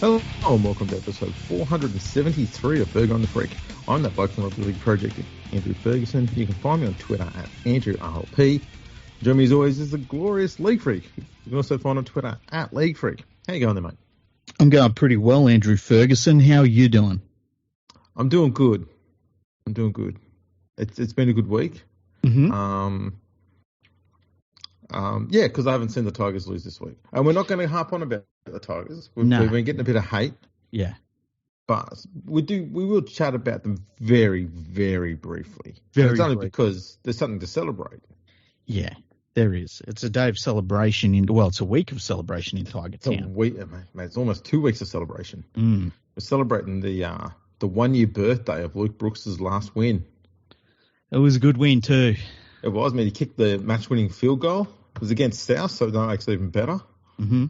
Hello and welcome to episode 473 of Ferg on the Freak. I'm that bloke from Rugby League Project, Andrew Ferguson. You can find me on Twitter at AndrewRLP. Joining me as always is the glorious LeagueFreak. You can also find on Twitter at LeagueFreak. How you going there, mate? I'm going pretty well, Andrew Ferguson. How are you doing? I'm doing good. It's been a good week. Mm-hmm. Yeah, because I haven't seen the Tigers lose this week. And we're not going to harp on about the Tigers. We've been getting a bit of hate. Yeah. But we will chat about them very, very briefly. It's only because there's something to celebrate. Yeah, there is. It's a day of celebration. It's a week of celebration in Tiger Town. It's a week, mate. It's almost 2 weeks of celebration. Mm. We're celebrating the 1 year birthday of Luke Brooks's last win. It was a good win too. It was, man. He kicked the match-winning field goal. It was against South, so that makes it even better. Mm-hmm.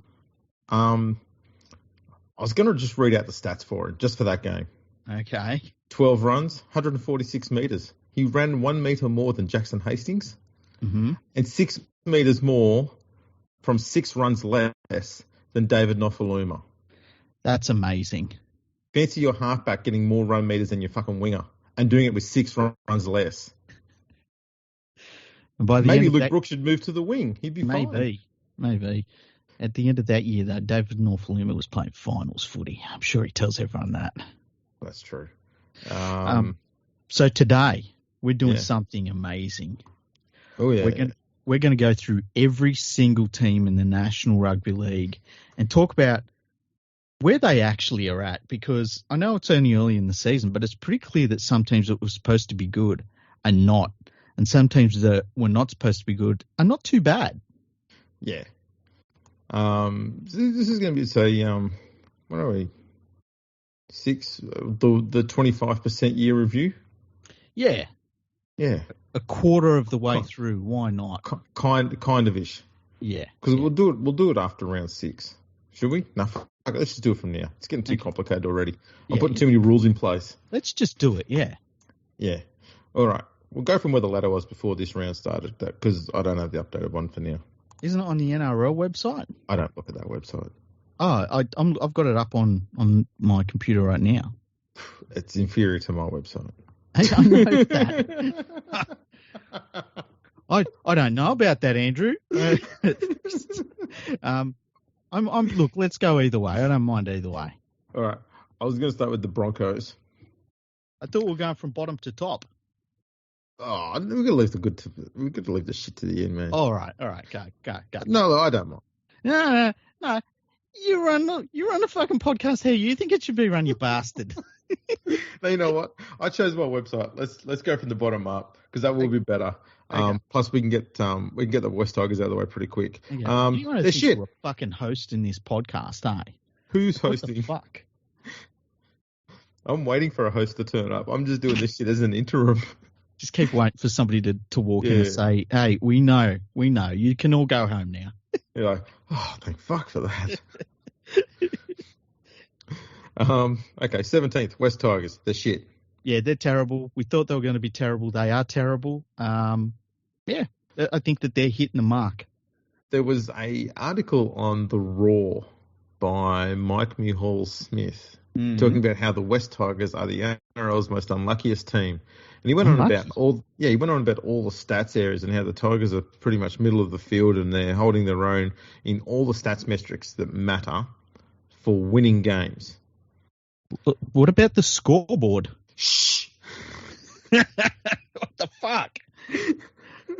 I was going to just read out the stats for it, just for that game. Okay. 12 runs, 146 metres. He ran 1 metre more than Jackson Hastings, and 6 metres more from 6 runs less than David Nofaluma. That's amazing. Fancy your halfback getting more run metres than your fucking winger and doing it with 6 runs less. Maybe Luke Brooks should move to the wing. He'd be fine. Maybe. At the end of that year, though, David Nofaluma was playing finals footy. I'm sure he tells everyone that. That's true. So today, we're doing something amazing. Oh, yeah. We're going to go through every single team in the National Rugby League and talk about where they actually are at, because I know it's only early in the season, but it's pretty clear that some teams that were supposed to be good are not, and some teams that were not supposed to be good are not too bad. Yeah. This is going to be, say, what are we? 6, the 25% year review? Yeah. Yeah. A quarter of the way through. Why not? Kind of ish. Yeah. Because we'll do it after round 6. Should we? No, fuck it. Let's just do it from now. It's getting too complicated already. I'm putting too many rules in place. Let's just do it, yeah. Yeah. All right. We'll go from where the ladder was before this round started, because I don't have the updated one for now. Isn't it on the NRL website? I don't look at that website. Oh, I've got it up on my computer right now. It's inferior to my website. I know that. I don't know about that, Andrew. Look, let's go either way. I don't mind either way. All right. I was going to start with the Broncos. I thought we were going from bottom to top. Oh, we're gonna leave the shit to the end, man. All right, go. No, I don't mind. No. You run a fucking podcast here. You think it should be run, you bastard. No, you know what? I chose my website. Let's go from the bottom up, because that will be better. Okay. Plus, we can get the West Tigers out of the way pretty quick. Okay. They're shit. You're a fucking host in this podcast, eh? Who's hosting? What the fuck? I'm waiting for a host to turn up. I'm just doing this shit as an interim. Just keep waiting for somebody to walk in and say, "Hey, we know. You can all go home now." You're like, oh, thank fuck for that. Okay, 17th, West Tigers. They're shit. Yeah, they're terrible. We thought they were going to be terrible. They are terrible. Yeah, I think that they're hitting the mark. There was a article on the Raw by Mike Mulhall-Smith talking about how the West Tigers are the NRL's most unluckiest team. And he went on about all the stats areas and how the Tigers are pretty much middle of the field and they're holding their own in all the stats metrics that matter for winning games. What about the scoreboard? Shh. What the fuck?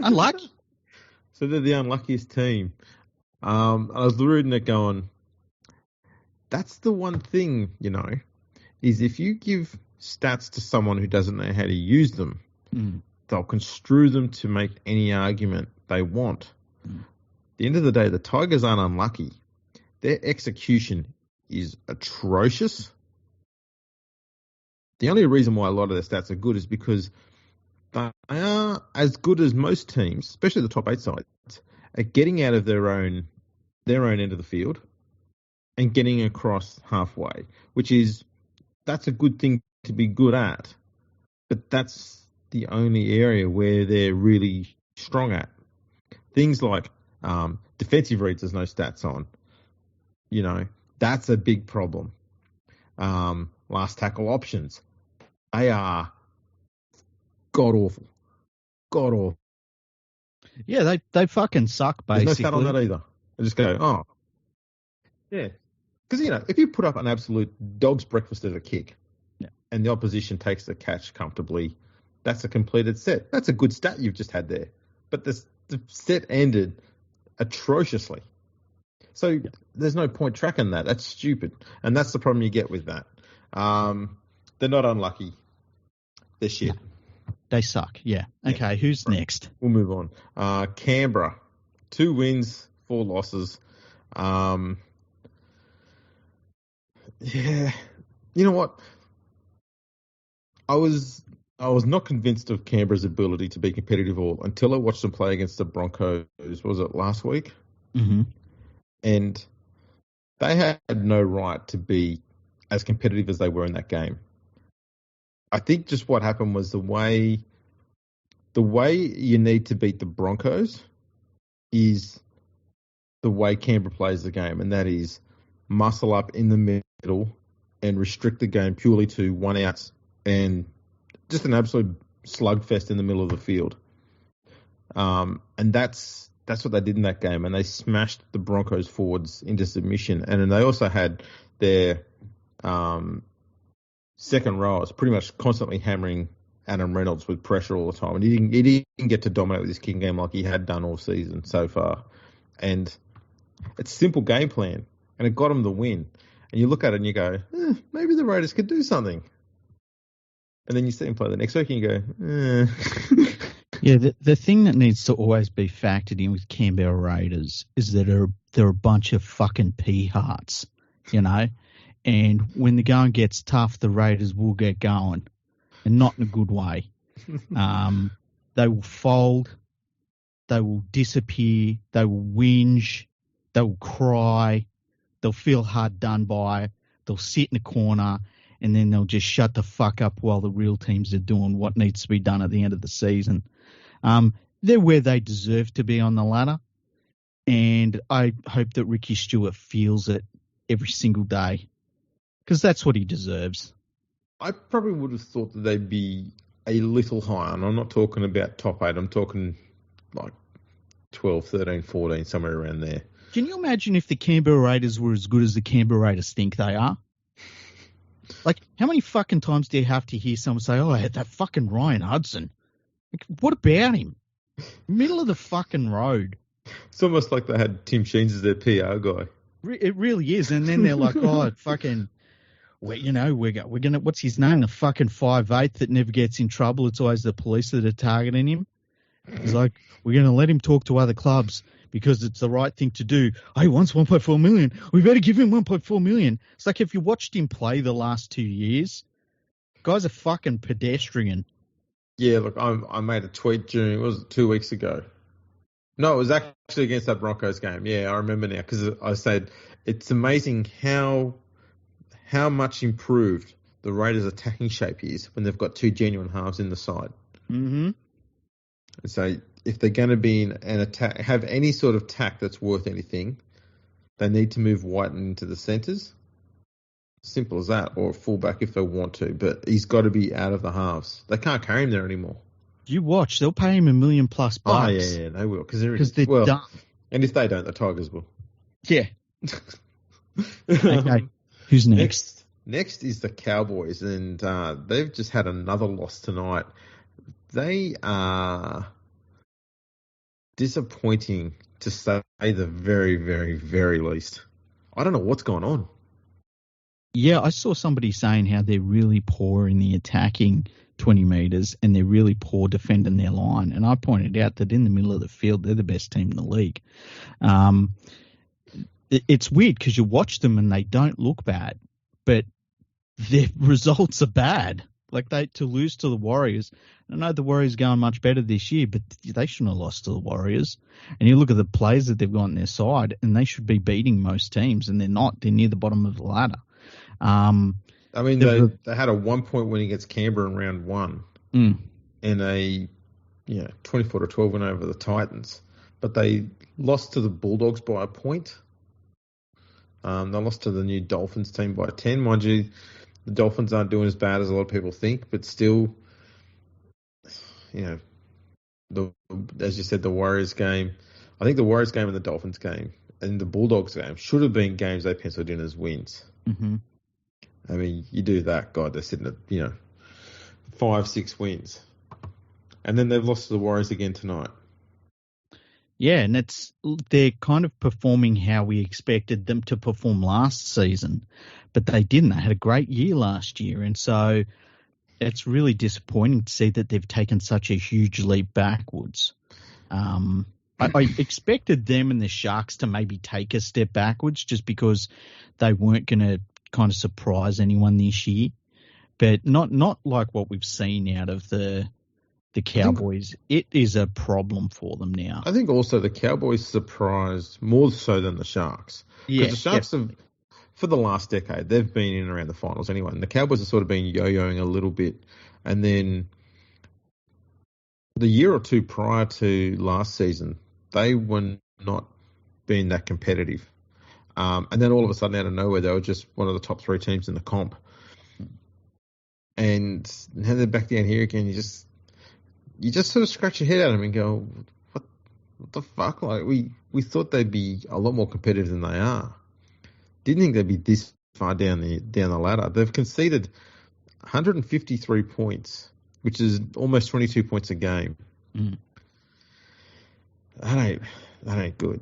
Unlucky. So they're the unluckiest team. I was reading it going, that's the one thing, is if you give stats to someone who doesn't know how to use them, they'll construe them to make any argument they want. At the end of the day, the Tigers aren't unlucky. Their execution is atrocious. The only reason why a lot of their stats are good is because they are as good as most teams, especially the top 8 sides, at getting out of their own end of the field and getting across halfway, that's a good thing to be good at, but that's the only area where they're really strong at. Things like defensive reads, there's no stats on. That's a big problem. last tackle options. They are god awful. God awful. Yeah, they fucking suck, There's basically. no stat on that either. I just go, oh. Yeah. Because, if you put up an absolute dog's breakfast of a kick and the opposition takes the catch comfortably, that's a completed set. That's a good stat you've just had there. But the set ended atrociously. So there's no point tracking that. That's stupid. And that's the problem you get with that. They're not unlucky. They're shit. No, they suck, yeah. Okay, who's next? We'll move on. Canberra, 2 wins, 4 losses. Yeah. You know what? I was not convinced of Canberra's ability to be competitive all until I watched them play against the Broncos. Was it last week? Mm-hmm. And they had no right to be as competitive as they were in that game. I think just what happened was the way you need to beat the Broncos is the way Canberra plays the game, and that is muscle up in the middle and restrict the game purely to 1 outs and just an absolute slugfest in the middle of the field. And that's what they did in that game, and they smashed the Broncos forwards into submission. And then they also had their second rowers pretty much constantly hammering Adam Reynolds with pressure all the time. And he didn't get to dominate with his kicking game like he had done all season so far. And it's a simple game plan, and it got him the win. And you look at it and you go, maybe the Raiders could do something. And then you see him play the next week and you go, Yeah, the thing that needs to always be factored in with Canberra Raiders is that they're a bunch of fucking pea hearts, And when the going gets tough, the Raiders will get going, and not in a good way. They will fold. They will disappear. They will whinge. They will cry. They'll feel hard done by. They'll sit in a corner, and then they'll just shut the fuck up while the real teams are doing what needs to be done at the end of the season. They're where they deserve to be on the ladder, and I hope that Ricky Stewart feels it every single day, because that's what he deserves. I probably would have thought that they'd be a little higher, and I'm not talking about top 8. I'm talking like 12, 13, 14, somewhere around there. Can you imagine if the Canberra Raiders were as good as the Canberra Raiders think they are? Like, how many fucking times do you have to hear someone say, oh, that fucking Ryan Hudson? Like, what about him? Middle of the fucking road. It's almost like they had Tim Sheens as their PR guy. It really is. And then they're like, oh, fucking, we're going to, what's his name? The fucking 5'8" that never gets in trouble. It's always the police that are targeting him. He's like, we're going to let him talk to other clubs because it's the right thing to do. Oh, he wants 1.4 million. We better give him 1.4 million. It's like if you watched him play the last 2 years, guy's a fucking pedestrian. Yeah, look, I made a tweet during, was it 2 weeks ago? No, it was actually against that Broncos game. Yeah, I remember now because I said it's amazing how much improved the Raiders' attacking shape is when they've got 2 genuine halves in the side. Mm-hmm. And so if they're going to be in an attack, have any sort of tack that's worth anything, they need to move Whiten into the centres. Simple as that, or fullback if they want to. But he's got to be out of the halves. They can't carry him there anymore. You watch, they'll pay him $1 million plus bucks. Oh, yeah, they will. Because they're dumb. And if they don't, the Tigers will. Yeah. Okay, who's next? Next is the Cowboys, and they've just had another loss tonight. They are disappointing to say the very, very, very least. I don't know what's going on. Yeah, I saw somebody saying how they're really poor in the attacking 20 metres and they're really poor defending their line. And I pointed out that in the middle of the field, they're the best team in the league. It's weird because you watch them and they don't look bad, but their results are bad. Like to lose to the Warriors. I know the Warriors are going much better this year, but they shouldn't have lost to the Warriors. And you look at the players that they've got on their side, and they should be beating most teams, and they're not. They're near the bottom of the ladder. I mean, they had a 1-point win against Canberra in round 1 and a 24-12 win over the Titans, but they lost to the Bulldogs by a point. They lost to the new Dolphins team by 10. Mind you, the Dolphins aren't doing as bad as a lot of people think, but still, as you said, the Warriors game, I think the Warriors game and the Dolphins game and the Bulldogs game should have been games they penciled in as wins. Mm-hmm. I mean, you do that, God, they're sitting at, 5-6 wins. And then they've lost to the Warriors again tonight. Yeah, and they're kind of performing how we expected them to perform last season, but they didn't. They had a great year last year, and so it's really disappointing to see that they've taken such a huge leap backwards. I expected them and the Sharks to maybe take a step backwards just because they weren't going to kind of surprise anyone this year, but not like what we've seen out of the Cowboys. It is a problem for them now. I think also the Cowboys surprised more so than the Sharks. Because the Sharks have, for the last decade, they've been in and around the finals anyway. And the Cowboys have sort of been yo-yoing a little bit. And then the year or two prior to last season, they were not being that competitive. And then all of a sudden, out of nowhere, they were just one of the top 3 teams in the comp. And now they're back down here again. You just sort of scratch your head at them and go, what the fuck? Like we thought they'd be a lot more competitive than they are. Didn't think they'd be this far down the ladder. They've conceded 153 points, which is almost 22 points a game. Mm. That ain't good.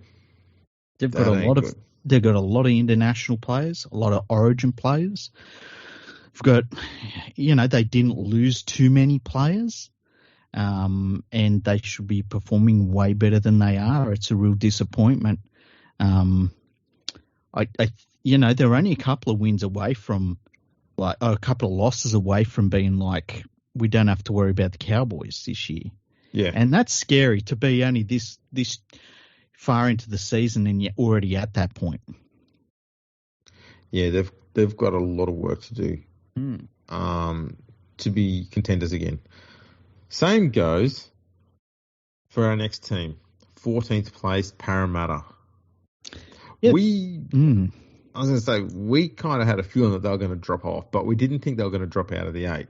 They've got a lot of international players, a lot of Origin players. They've got, they didn't lose too many players. And they should be performing way better than they are. It's a real disappointment. They're only a couple of wins away from, a couple of losses away from being like, we don't have to worry about the Cowboys this year. Yeah. And that's scary to be only this far into the season and you're already at that point. Yeah, they've got a lot of work to do to be contenders again. Same goes for our next team, 14th place, Parramatta. Yep. I was going to say, we kind of had a feeling that they were going to drop off, but we didn't think they were going to drop out of the 8.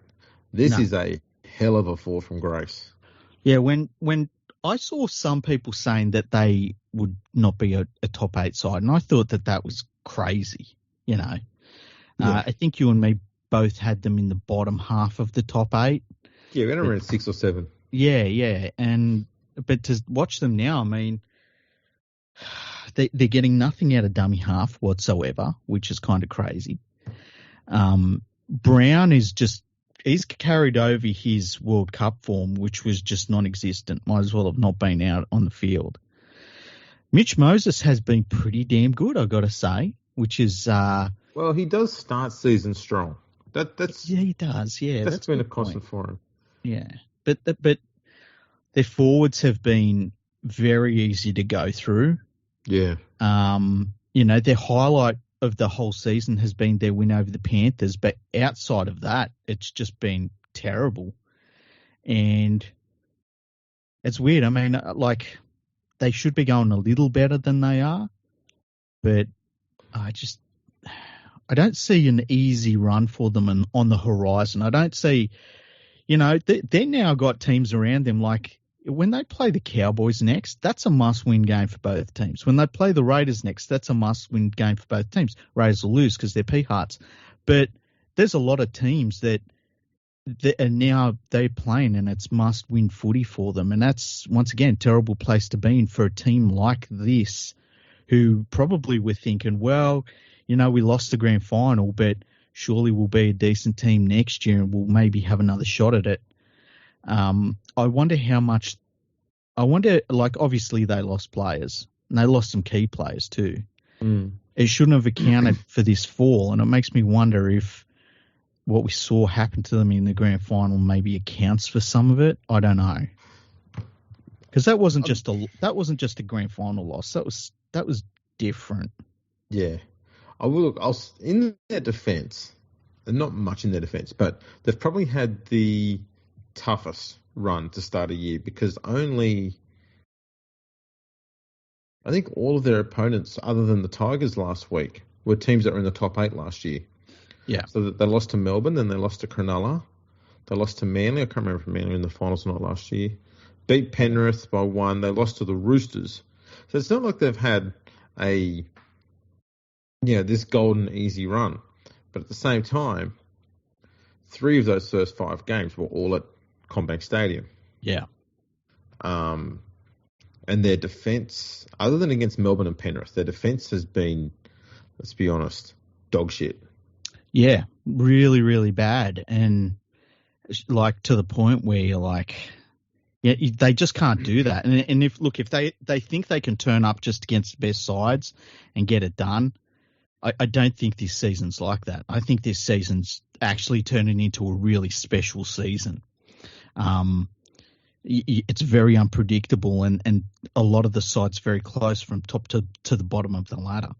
This is a hell of a fall from grace. Yeah, when I saw some people saying that they would not be a top 8 side, and I thought that was crazy, Yeah. I think you and me both had them in the bottom half of the top 8. Yeah, we're around 6 or 7. Yeah. But to watch them now, I mean, they're getting nothing out of dummy half whatsoever, which is kind of crazy. Brown he's carried over his World Cup form, which was just non-existent. Might as well have not been out on the field. Mitch Moses has been pretty damn good, I've got to say, which is... well, he does start season strong. He does, yeah. That's been a constant for him. Yeah, but their forwards have been very easy to go through. Yeah. Their highlight of the whole season has been their win over the Panthers, but outside of that, it's just been terrible. And it's weird. I mean, they should be going a little better than they are, but I don't see an easy run for them on the horizon. I don't see... they now got teams around them like when they play the Cowboys next, that's a must-win game for both teams. When they play the Raiders next, that's a must-win game for both teams. Raiders will lose because they're Peahats. But there's a lot of teams that are now they're playing and it's must-win footy for them. And that's, once again, a terrible place to be in for a team like this who probably were thinking, well, we lost the grand final, but surely we'll be a decent team next year and we'll maybe have another shot at it. I wonder how much. Obviously they lost players and they lost some key players too. It shouldn't have accounted for this fall, and it makes me wonder if what we saw happen to them in the grand final maybe accounts for some of it. I don't know, because that wasn't just a grand final loss. That was different. Yeah. In their defence, and not much in their defence, but they've probably had the toughest run to start a year because I think all of their opponents, other than the Tigers last week, were teams that were in the top 8 last year. Yeah. So they lost to Melbourne, then they lost to Cronulla. They lost to Manly. I can't remember if Manly were in the finals or not last year. Beat Penrith by 1. They lost to the Roosters. So it's not like they've had this golden easy run. But at the same time, 3 of those first 5 games were all at CommBank Stadium. Yeah. And their defence, other than against Melbourne and Penrith, their defence has been, let's be honest, dog shit. Yeah, really, really bad. And like to the point where you're like, yeah, they just can't do that. And if they think they can turn up just against the best sides and get it done, I don't think this season's like that. I think this season's actually turning into a really special season. It's very unpredictable, and a lot of the sides very close from top to the bottom of the ladder.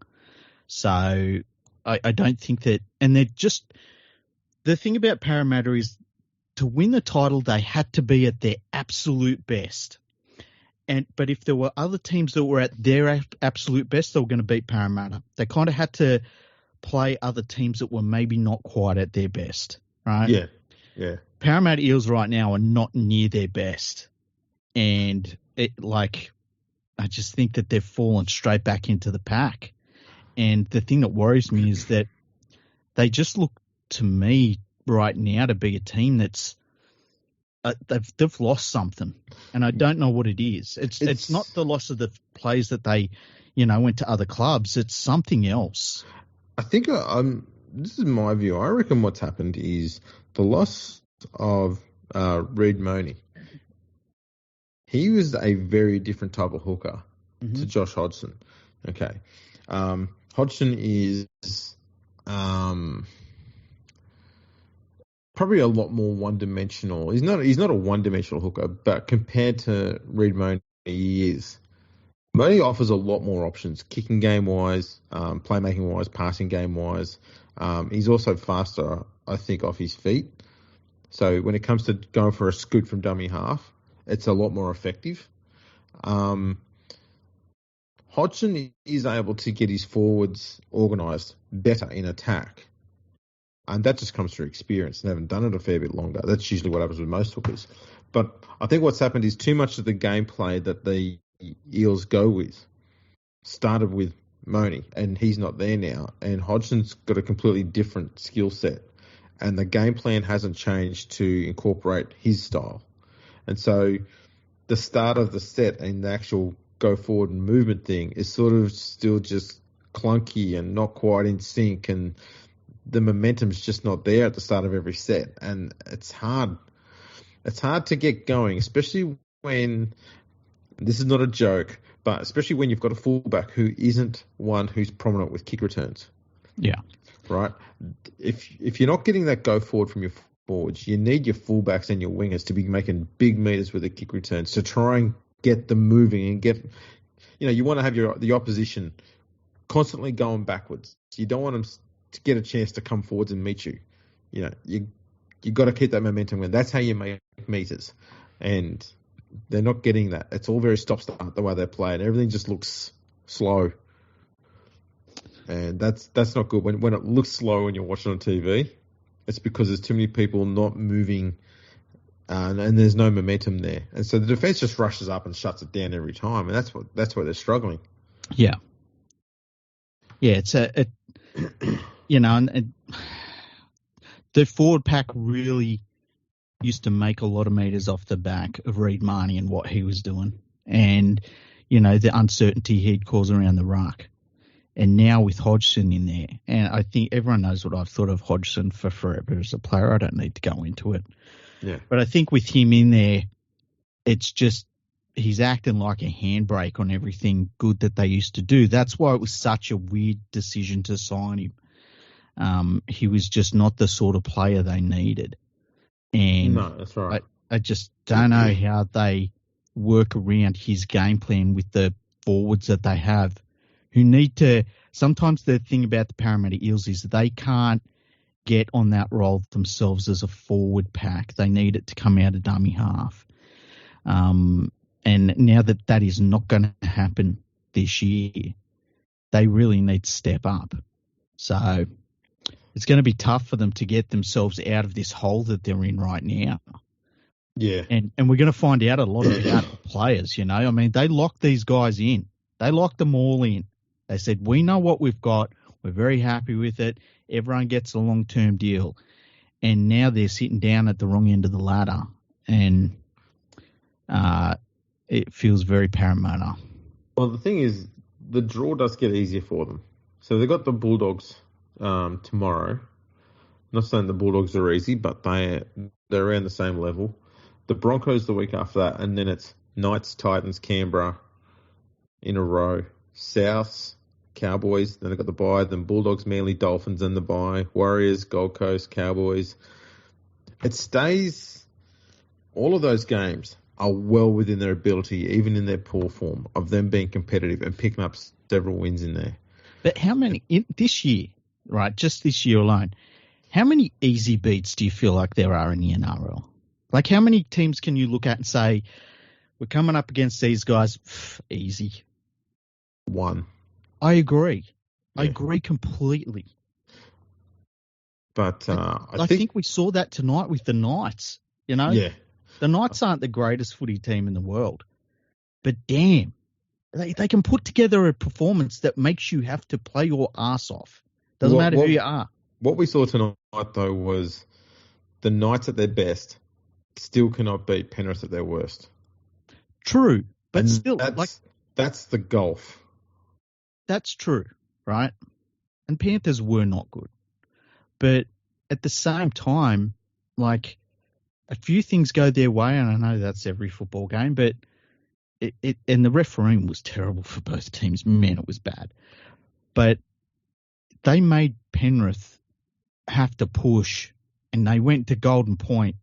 So I don't think that, and they're just, the thing about Parramatta is to win the title, they had to be at their absolute best. But if there were other teams that were at their absolute best, they were going to beat Parramatta. They kind of had to play other teams that were maybe not quite at their best, right? Yeah, yeah. Parramatta Eels right now are not near their best. And I just think that they've fallen straight back into the pack. And the thing that worries me is that they just look to me right now to be a team that's they've lost something, and I don't know what it is. It's not the loss of the players that they, went to other clubs. It's something else. I think this is my view. I reckon what's happened is the loss of Reid Money. He was a very different type of hooker to Josh Hodgson. Okay, Hodgson is probably a lot more one-dimensional. He's not a one-dimensional hooker, but compared to Reid Money, he is. Money offers a lot more options, kicking game-wise, playmaking-wise, passing game-wise. He's also faster, I think, off his feet. So when it comes to going for a scoot from dummy half, it's a lot more effective. Hodgson is able to get his forwards organised better in attack. And that just comes through experience. They haven't done it a fair bit longer. That's usually what happens with most hookers. But I think what's happened is too much of the gameplay that the Eels go with started with Money, and he's not there now. And Hodgson's got a completely different skill set. And the game plan hasn't changed to incorporate his style. And so the start of the set and the actual go forward and movement thing is sort of still just clunky and not quite in sync, and the momentum's just not there at the start of every set, and it's hard. It's hard to get going, especially when, this is not a joke, but especially when you've got a fullback who isn't one who's prominent with kick returns. Yeah. Right? If you're not getting that go forward from your forwards, you need your fullbacks and your wingers to be making big meters with the kick returns to try and get them moving and get, you want to have the opposition constantly going backwards. You don't want them to get a chance to come forwards and meet you. You got to keep that momentum going. That's how you make meters. And they're not getting that. It's all very stop-start the way they play, and everything just looks slow. And that's not good. When it looks slow when you're watching on TV, it's because there's too many people not moving, and there's no momentum there. And so the defense just rushes up and shuts it down every time, and that's where they're struggling. Yeah. Yeah, and the forward pack really used to make a lot of meters off the back of Reid Marnie and what he was doing, and the uncertainty he'd cause around the ruck. And now with Hodgson in there, and I think everyone knows what I've thought of Hodgson for forever as a player. I don't need to go into it. Yeah. But I think with him in there, it's just he's acting like a handbrake on everything good that they used to do. That's why it was such a weird decision to sign him. He was just not the sort of player they needed. And no, that's right. I just don't know how they work around his game plan with the forwards that they have, who need to. Sometimes the thing about the Parramatta Eels is they can't get on that role themselves as a forward pack. They need it to come out of dummy half. And now that is not going to happen this year, they really need to step up. So it's going to be tough for them to get themselves out of this hole that they're in right now. Yeah. And we're going to find out a lot about the players, you know. I mean, they locked these guys in. They locked them all in. They said, we know what we've got. We're very happy with it. Everyone gets a long-term deal. And now they're sitting down at the wrong end of the ladder. And it feels very Parramatta. Well, the thing is, the draw does get easier for them. So they've got the Bulldogs tomorrow. Not saying the Bulldogs are easy, but they're around the same level. The Broncos the week after that, and then it's Knights, Titans, Canberra in a row. Souths, Cowboys, then they've got the bye, then Bulldogs, Manly, Dolphins in the bye, Warriors, Gold Coast, Cowboys. It stays, all of those games are well within their ability, even in their poor form, of them being competitive and picking up several wins in there. But how many, this year, right, just this year alone, how many easy beats do you feel like there are in the NRL? Like, how many teams can you look at and say, we're coming up against these guys, easy? One. I agree. Yeah. I agree completely. But I think we saw that tonight with the Knights, you know? Yeah. The Knights aren't the greatest footy team in the world. But damn, they can put together a performance that makes you have to play your ass off. Doesn't matter who you are. What we saw tonight, though, was the Knights at their best still cannot beat Penrith at their worst. True, but and still, that's the gulf. That's true, right? And Panthers were not good. But at the same time, like, a few things go their way, and I know that's every football game, but and the refereeing was terrible for both teams. Man, it was bad. But they made Penrith have to push, and they went to Golden Point.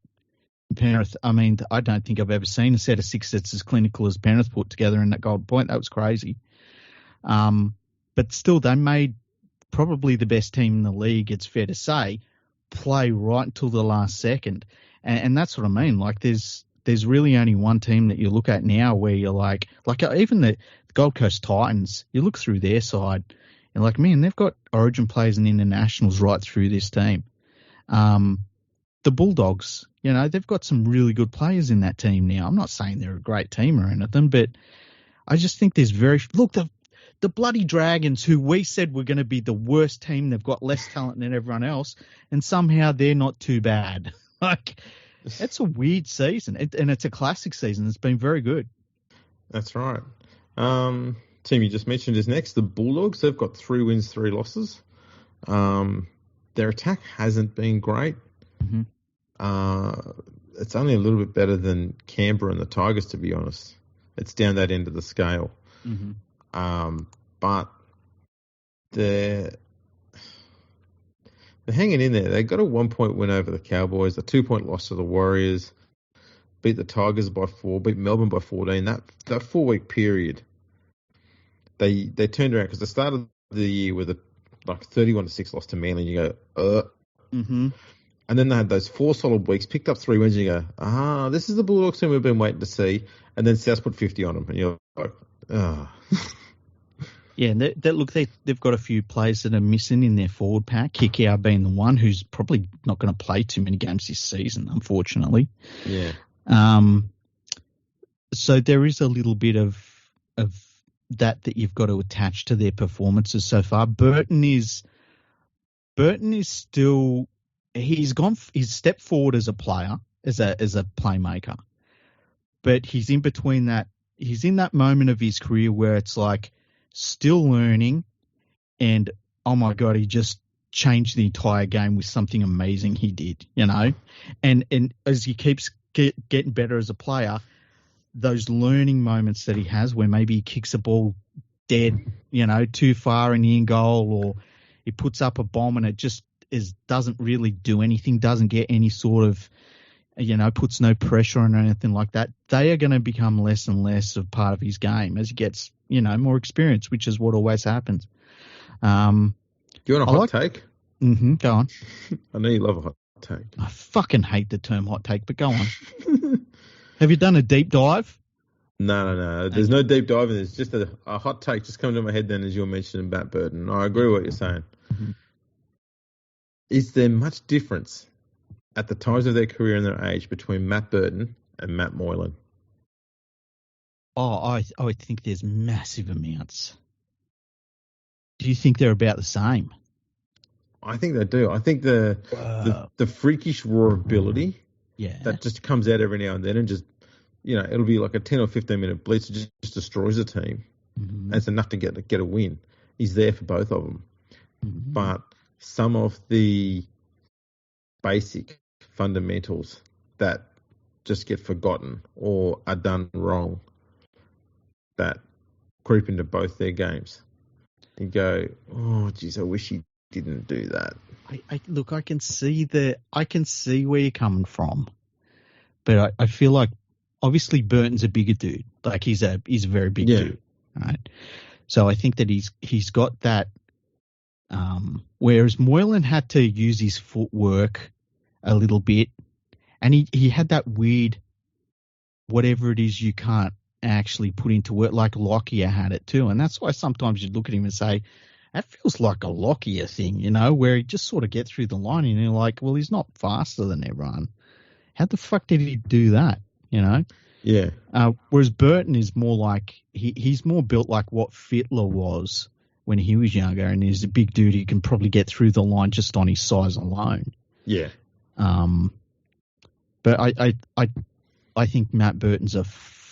Penrith, I mean, I don't think I've ever seen a set of six that's as clinical as Penrith put together in that Golden Point. That was crazy. But still, they made probably the best team in the league, it's fair to say, play right until the last second. And that's what I mean. Like, there's really only one team that you look at now where you're like even the Gold Coast Titans, you look through their side, and like, man, they've got Origin players and internationals right through this team. The Bulldogs, you know, they've got some really good players in that team now. I'm not saying they're a great team or anything, but I just think there's the bloody Dragons, who we said were going to be the worst team, they've got less talent than everyone else, and somehow they're not too bad. Like, it's a weird season, and it's a classic season. It's been very good. That's right. Team you just mentioned is next, the Bulldogs. They've got 3 wins, 3 losses. Their attack hasn't been great. Mm-hmm. It's only a little bit better than Canberra and the Tigers, to be honest. It's down that end of the scale. Mm-hmm. But they're hanging in there. They got a 1-point win over the Cowboys, a 2-point loss to the Warriors, beat the Tigers by 4, beat Melbourne by 14. That 4-week period, they turned around because they started the year with a 31-6 loss to Manly, and you go, Mm-hmm. And then they had those 4 solid weeks, picked up 3 wins, and you go, this is the Bulldogs team we've been waiting to see. And then South put 50 on them, and you're like, Yeah, and they've got a few players that are missing in their forward pack, Kikau being the one who's probably not going to play too many games this season, unfortunately. Yeah. So there is a little bit of that you've got to attach to their performances so far. Burton is still, he's stepped forward as a player, as a playmaker, but he's in between that. He's in that moment of his career where it's like still learning, and oh my God, he just changed the entire game with something amazing he did, you know, and as he keeps getting better as a player, those learning moments that he has where maybe he kicks a ball dead, you know, too far in the in goal, or he puts up a bomb and it just doesn't really do anything, doesn't get any sort of, you know, puts no pressure on or anything like that. They are going to become less and less of part of his game as he gets, you know, more experience, which is what always happens. Do you want a hot take? Mm-hmm, go on. I know you love a hot take. I fucking hate the term hot take, but go on. Have you done a deep dive? No. There's no deep diving. There's just a hot take just coming to my head then as you were mentioning about Burton. I agree with what you're saying. Mm-hmm. is there much difference at the times of their career and their age between Matt Burton and Matt Moylan? Oh, I think there's massive amounts. Do you think they're about the same? I think they do. I think the freakish raw ability that just comes out every now and then and just, it'll be like a 10 or 15 minute blitz that just destroys a team. Mm-hmm. And it's enough to get a win. He's there for both of them. Mm-hmm. But some of the basic fundamentals that just get forgotten or are done wrong that creep into both their games. You go, oh, geez, I wish he didn't do that. Look, I can see where you're coming from, but I feel like obviously Burton's a bigger dude. Like he's a very big dude, right? So I think that he's got that. Whereas Moylan had to use his footwork a little bit, and he had that weird, whatever it is you can't actually put into work, like Lockyer had it too. And that's why sometimes you look at him and say, that feels like a Lockyer thing, where he just sort of get through the line and you're like, well, he's not faster than everyone. How the fuck did he do that, Yeah. Whereas Burton is more like, he's more built like what Fittler was when he was younger, and he's a big dude who can probably get through the line just on his size alone. Yeah. But I think Matt Burton's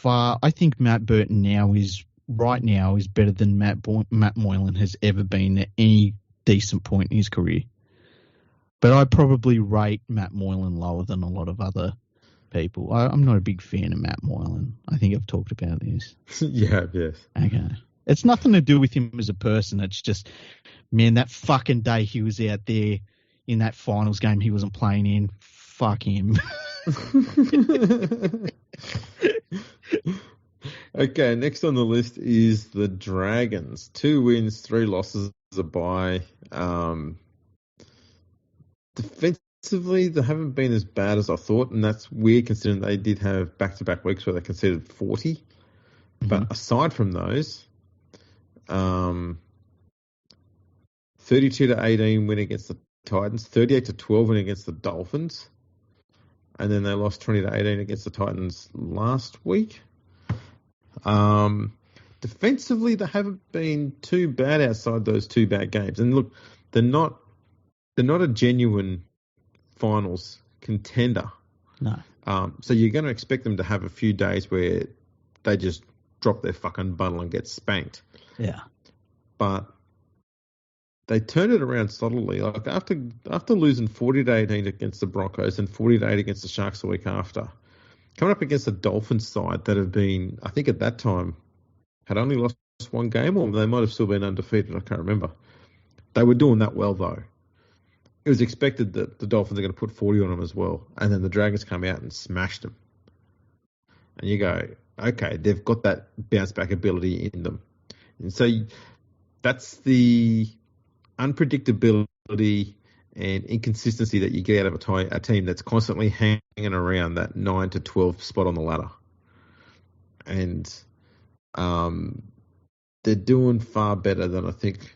I think Matt Burton right now is better than Matt Moylan has ever been at any decent point in his career. But I probably rate Matt Moylan lower than a lot of other people. I'm not a big fan of Matt Moylan. I think I've talked about this. Yeah, yes. Okay. It's nothing to do with him as a person. It's just, man, that fucking day he was out there in that finals game he wasn't playing in, fuck him. Okay, next on the list is the Dragons. 2 wins, 3 losses, a bye. Defensively, they haven't been as bad as I thought, and that's weird considering they did have back-to-back weeks where they conceded 40. Mm-hmm. But aside from those, 32-18 win against the Titans, 38-12 win against the Dolphins, and then they lost 20-18 against the Titans last week. Defensively, they haven't been too bad outside those 2 bad games. And look, they're not a genuine finals contender. No. So you're going to expect them to have a few days where they just drop their fucking bundle and get spanked. Yeah. But they turned it around subtly. Like after losing 40-18 against the Broncos and 40-8 against the Sharks the week after, coming up against the Dolphins side that have been, I think at that time, had only lost 1 game, or they might have still been undefeated. I can't remember. They were doing that well, though. It was expected that the Dolphins are going to put 40 on them as well, and then the Dragons come out and smashed them. And you go, okay, they've got that bounce-back ability in them. And so that's the unpredictability and inconsistency that you get out of a team that's constantly hanging around that 9 to 12 spot on the ladder. And they're doing far better than I think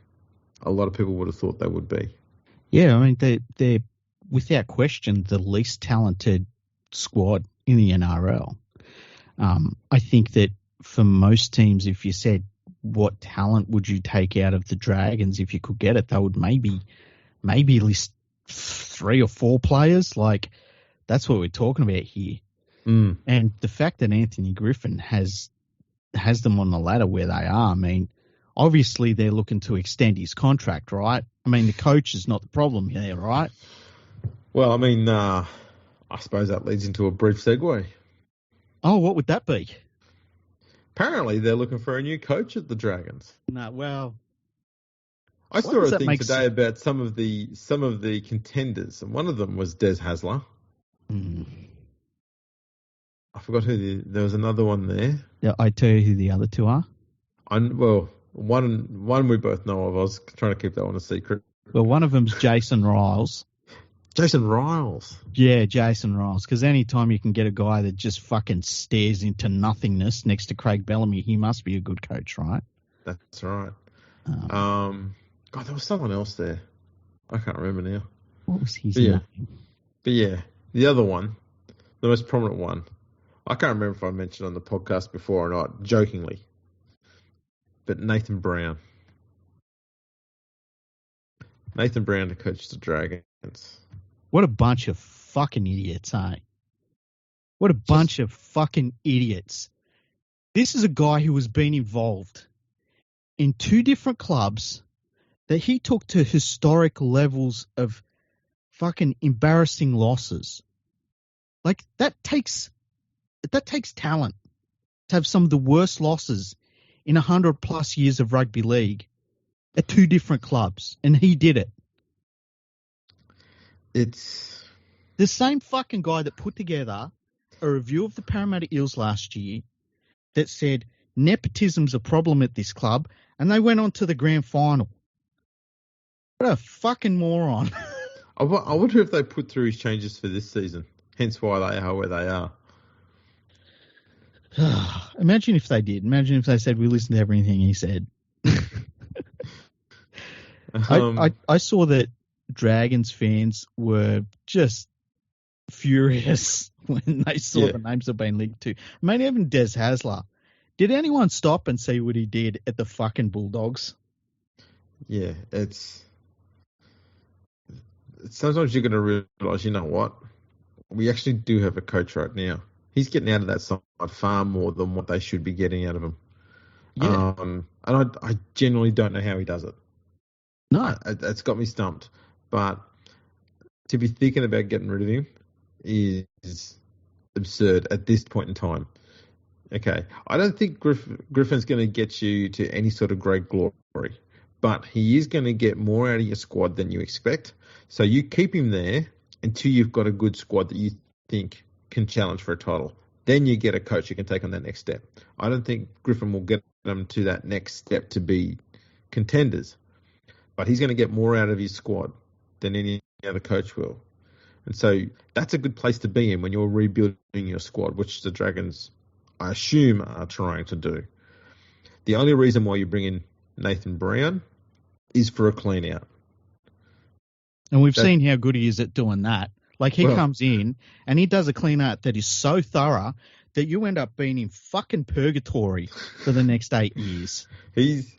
a lot of people would have thought they would be. Yeah, I mean, they're without question the least talented squad in the NRL. I think that for most teams, if you said what talent would you take out of the Dragons if you could get it, they would maybe list 3 or 4 players. Like, that's what we're talking about here. Mm. And the fact that Anthony Griffin has them on the ladder where they are, I mean, obviously they're looking to extend his contract, right? I mean, the coach is not the problem here, right? Well, I mean, I suppose that leads into a brief segue. Oh, what would that be? Apparently, they're looking for a new coach at the Dragons. No, well, I saw a thing today about some of the contenders, and one of them was Des Hasler. Mm. I forgot there was another one there. Yeah, I tell you who the other 2 are. One we both know of. I was trying to keep that one a secret. Well, one of them's Jason Riles. Jason Riles? Yeah, Jason Riles. Because anytime you can get a guy that just fucking stares into nothingness next to Craig Bellamy, he must be a good coach, right? That's right. God, there was someone else there. I can't remember now. What was his Yeah. name? But yeah, the other one, the most prominent one, I can't remember if I mentioned on the podcast before or not, jokingly, but Nathan Brown. Nathan Brown to coach the Dragons. What a bunch of fucking idiots, eh? What a bunch of fucking idiots. This is a guy who has been involved in 2 different clubs that he took to historic levels of fucking embarrassing losses. Like, that takes talent to have some of the worst losses in 100+ years of rugby league at 2 different clubs, and he did it. It's the same fucking guy that put together a review of the Parramatta Eels last year that said nepotism's a problem at this club, and they went on to the grand final. What a fucking moron. I wonder if they put through his changes for this season, hence why they are where they are. Imagine if they did. Imagine if they said, we listened to everything he said. I saw that Dragons fans were just furious when they saw the names have been linked to. I mean, even Des Hasler. Did anyone stop and see what he did at the fucking Bulldogs? Yeah, sometimes you're going to realise, you know what? We actually do have a coach right now. He's getting out of that side far more than what they should be getting out of him. Yeah. And I genuinely don't know how he does it. No. It's got me stumped. But to be thinking about getting rid of him is absurd at this point in time. Okay. I don't think Griffin's going to get you to any sort of great glory, but he is going to get more out of your squad than you expect. So you keep him there until you've got a good squad that you think can challenge for a title. Then you get a coach who can take on that next step. I don't think Griffin will get them to that next step to be contenders, but he's going to get more out of his squad than any other coach will. And so that's a good place to be in when you're rebuilding your squad, which the Dragons, I assume, are trying to do. The only reason why you bring in Nathan Brown is for a clean out. And we've seen how good he is at doing that. Like, he comes in and he does a clean out that is so thorough that you end up being in fucking purgatory for the next 8 years. He's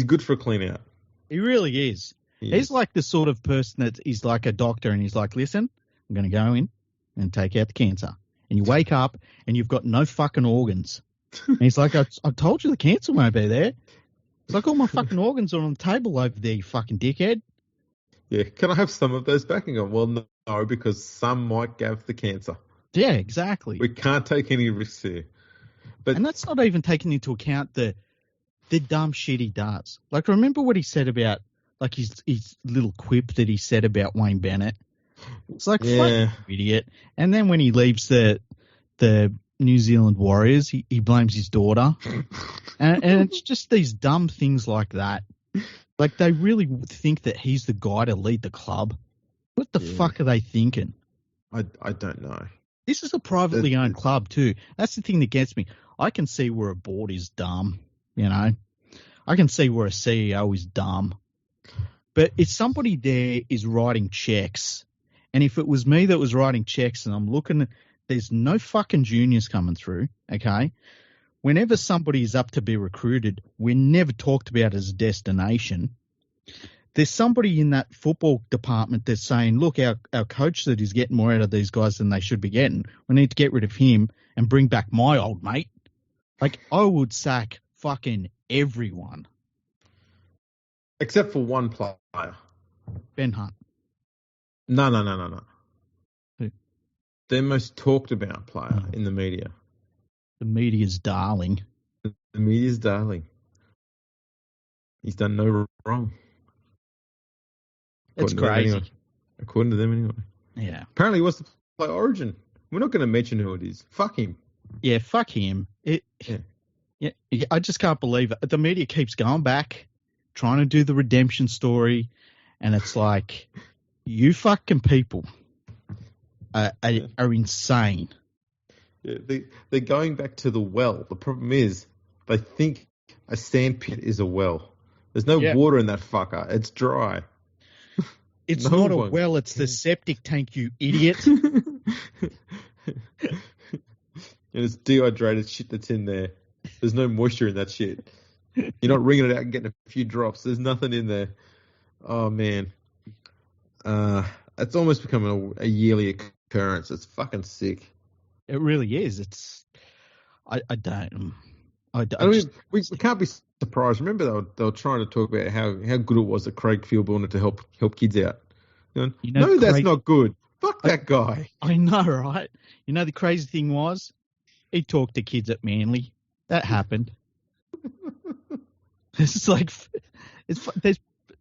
good for a clean out. He really is. He's like the sort of person that is like a doctor and he's like, listen, I'm going to go in and take out the cancer. And you wake up and you've got no fucking organs. And he's like, I told you the cancer won't be there. It's like all my fucking organs are on the table over there, you fucking dickhead. Yeah, can I have some of those back? And go, well, no, because some might have the cancer. Yeah, exactly. We can't take any risks here. And that's not even taking into account the dumb shit he does. Like, remember what he said about, like, his little quip that he said about Wayne Bennett? It's like, fucking idiot. And then when he leaves the New Zealand Warriors, he blames his daughter. and it's just these dumb things like that. Like, they really think that he's the guy to lead the club. What the fuck are they thinking? I don't know. This is a privately owned club too. That's the thing that gets me. I can see where a board is dumb, you know. I can see where a CEO is dumb. But if somebody there is writing checks, and if it was me that was writing checks and I'm looking, there's no fucking juniors coming through, okay? Whenever somebody is up to be recruited, we're never talked about as a destination. There's somebody in that football department that's saying, look, our coach that is getting more out of these guys than they should be getting. We need to get rid of him and bring back my old mate. Like, I would sack fucking everyone. Except for one player. Ben Hunt. No. Who? Their most talked about player in the media. The media's darling. The media's darling. He's done no wrong. It's crazy. According to them, anyway. Yeah. Apparently, he wants to play Origin. We're not going to mention who it is. Fuck him. Yeah, fuck him. Yeah, I just can't believe it. The media keeps going back, trying to do the redemption story, and it's like, you fucking people are insane. Yeah, they're going back to the well. The problem is they think a sandpit is a well. There's no water in that fucker. It's dry. It's No not a one well, it's the septic tank, you idiot. And it's dehydrated shit that's in there. There's no moisture in that shit. You're not wringing it out and getting a few drops. There's nothing in there. Oh, man. It's almost becoming a yearly occurrence. It's fucking sick. It really is. I mean, we can't be surprised. Remember, they were trying to talk about how good it was that Craig Philbin wanted to help kids out. No, that's not good. Fuck that guy. I know, right? You know, the crazy thing was, he talked to kids at Manly. That happened. It's like,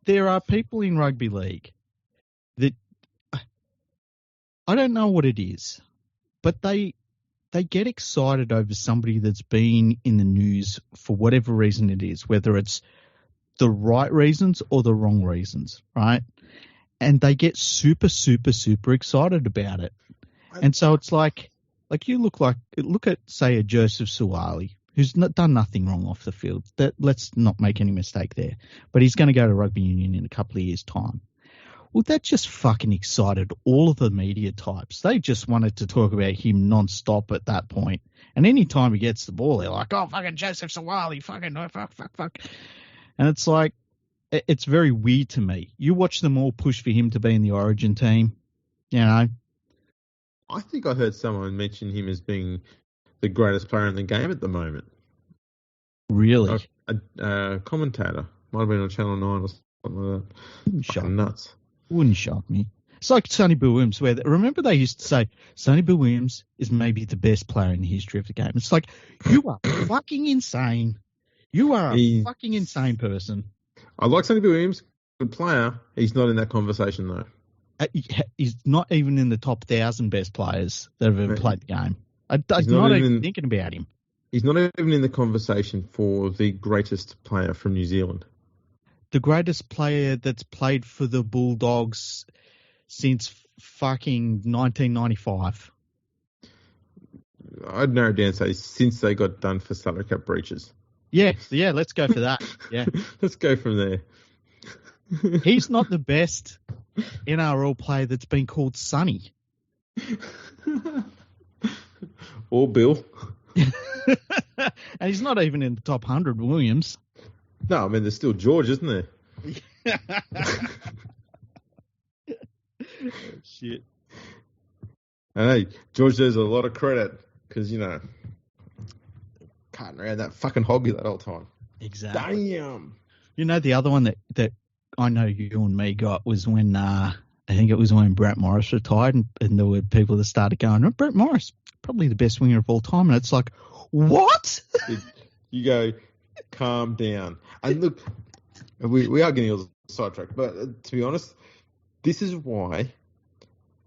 there are people in rugby league that, I don't know what it is, but they get excited over somebody that's been in the news for whatever reason it is, whether it's the right reasons or the wrong reasons, right? And they get super, super, super excited about it. And so it's like you look at, say, a Joseph Suwali, who's done nothing wrong off the field. Let's not make any mistake there. But he's going to go to rugby union in a couple of years' time. Well, that just fucking excited all of the media types. They just wanted to talk about him non-stop at that point. And any time he gets the ball, they're like, oh, fucking Joseph Suwali, fucking no, fuck. And it's like, it's very weird to me. You watch them all push for him to be in the Origin team, you know. I think I heard someone mention him as being the greatest player in the game at the moment. Really? A commentator. Might have been on Channel 9 or something like that. Fucking nuts. Wouldn't shock me. It's like Sonny Bill Williams, where remember they used to say Sonny Bill Williams is maybe the best player in the history of the game. It's like, you are fucking insane. You are a fucking insane person. I like Sonny Bill Williams, good player. He's not in that conversation though. He's not even in the top 1,000 best players that have ever played the game. I'm not even thinking about him. He's not even in the conversation for the greatest player from New Zealand. The greatest player that's played for the Bulldogs since fucking 1995. I'd narrow it down and say since they got done for salary cap breaches. Yeah, let's go for that. Yeah. Let's go from there. He's not the best NRL player that's been called Sonny. Or Bill. And he's not even in the top 100, Williams. No, I mean, there's still George, isn't there? Shit. And hey, George deserves a lot of credit because, carting around that fucking hoggy that whole time. Exactly. Damn. You know, the other one that I know you and me got was when, I think it was when Brett Morris retired and there were people that started going, oh, Brett Morris, probably the best winger of all time. And it's like, what? You go, calm down. And look, we are getting a little sidetracked, but to be honest, this is why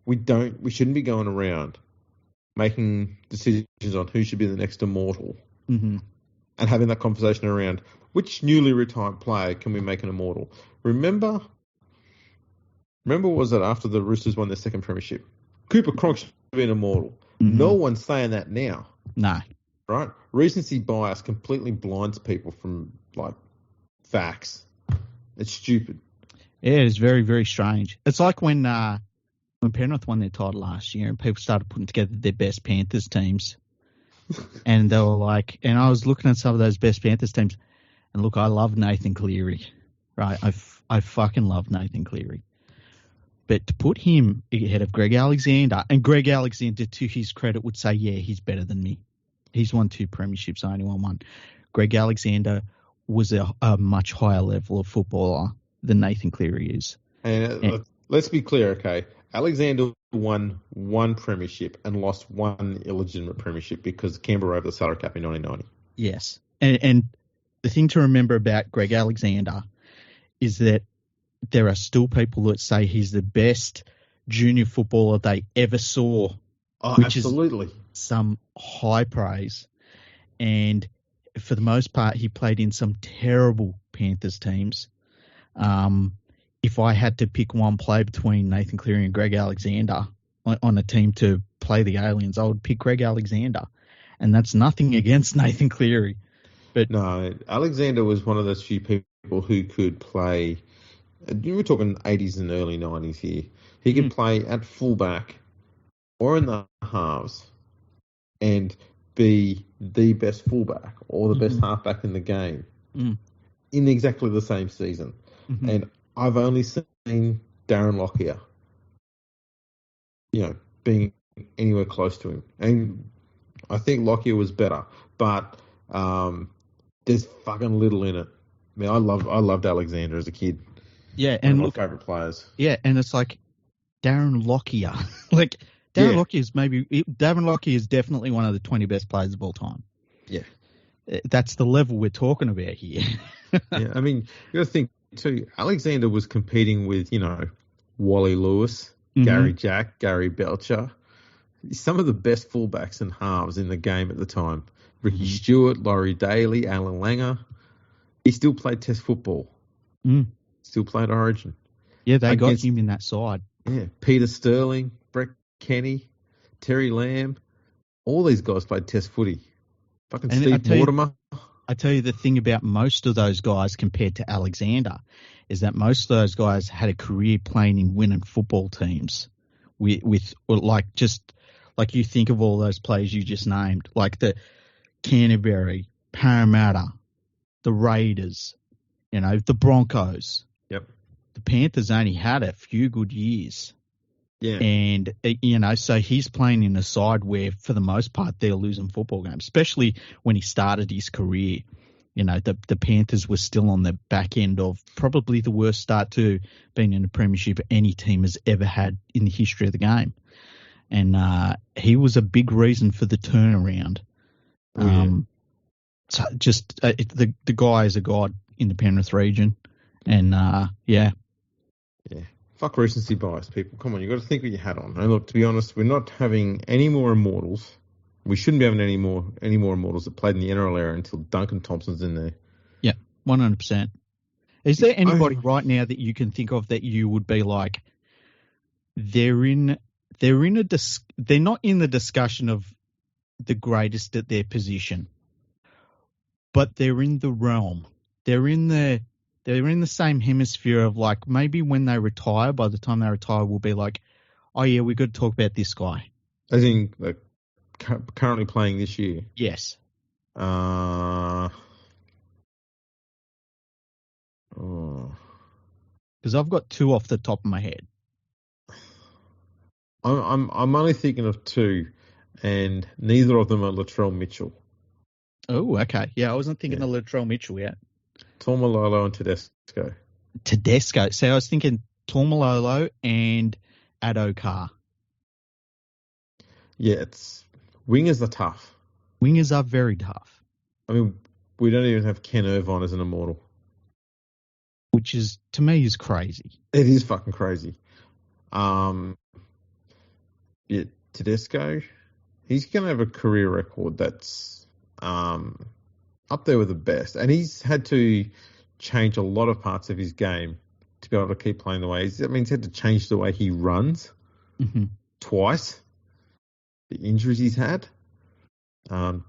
we shouldn't be going around making decisions on who should be the next immortal and having that conversation around which newly retired player can we make an immortal. Remember what was it after the Roosters won their second premiership? Cooper Cronk should be an immortal. No one's saying that now. No. Right? Recency bias completely blinds people from, facts. It's stupid. Yeah, it's very, very strange. It's like when Penrith won their title last year and people started putting together their best Panthers teams. And they were like, and I was looking at some of those best Panthers teams, and look, I love Nathan Cleary, right? I fucking love Nathan Cleary. But to put him ahead of Greg Alexander, and Greg Alexander, to his credit, would say, yeah, he's better than me. He's won 2 premierships, I only won 1. Greg Alexander was a much higher level of footballer than Nathan Cleary is. And let's be clear, okay? Alexander won 1 premiership and lost 1 illegitimate premiership because Canberra over the salary cap in 1990. Yes. And the thing to remember about Greg Alexander is that there are still people that say he's the best junior footballer they ever saw. Oh, which absolutely. Is some high praise. And for the most part, he played in some terrible Panthers teams. If I had to pick one player between Nathan Cleary and Greg Alexander on a team to play the Aliens, I would pick Greg Alexander. And that's nothing against Nathan Cleary. But no, Alexander was one of those few people who could play You were talking 80s and early 90s here. He could play at fullback or in the halves and be the best fullback or the best halfback in the game in exactly the same season. And I've only seen Darren Lockyer, being anywhere close to him. And I think Lockyer was better, but there's fucking little in it. I mean, I loved Alexander as a kid. Yeah, One of my favourite players. Yeah, and it's like Darren Lockyer. Darren Lockyer is definitely one of the 20 best players of all time. Yeah. That's the level we're talking about here. Yeah, I mean, you got to think too, Alexander was competing with, Wally Lewis, Gary Jack, Gary Belcher, some of the best fullbacks and halves in the game at the time. Ricky Stewart, Laurie Daly, Alan Langer. He still played Test football. Still played Origin. Yeah, they got him in that side. Yeah, Peter Sterling, Brett Kenny, Terry Lamb. All these guys played Test footy. Fucking Steve Mortimer. I tell you the thing about most of those guys compared to Alexander is that most of those guys had a career playing in winning football teams with you think of all those players you just named, like the Canterbury, Parramatta, the Raiders, the Broncos. Yep. The Panthers only had a few good years. Yeah. And, so he's playing in a side where, for the most part, they're losing football games, especially when he started his career. The Panthers were still on the back end of probably the worst start to being in a premiership any team has ever had in the history of the game. And he was a big reason for the turnaround. So just the guy is a god in the Penrith region. And, yeah. Fuck recency bias, people. Come on, you've got to think what you had on. And look, to be honest, we're not having any more Immortals. We shouldn't be having any more Immortals that played in the NRL era until Duncan Thompson's in there. Yeah, 100%. Is there anybody right now that you can think of that you would be like, they're not in the discussion of the greatest at their position, but they're in the realm. They're in the same hemisphere of like maybe when they retire, by the time they retire, we'll be like, oh yeah, we've got to talk about this guy. As in, like, currently playing this year? Yes. Because I've got two off the top of my head. I'm only thinking of two, and neither of them are Latrell Mitchell. Oh, okay. Yeah, I wasn't thinking of Latrell Mitchell yet. Tormalolo and Tedesco. So I was thinking Tormalolo and Addo-Carr. Yeah, wingers are tough. Wingers are very tough. I mean, we don't even have Ken Irvine as an Immortal. Which is, to me, is crazy. It is fucking crazy. Tedesco, he's going to have a career record that's up there with the best. And he's had to change a lot of parts of his game to be able to keep playing the way he's. I mean, he's had to change the way he runs twice. The injuries he's had,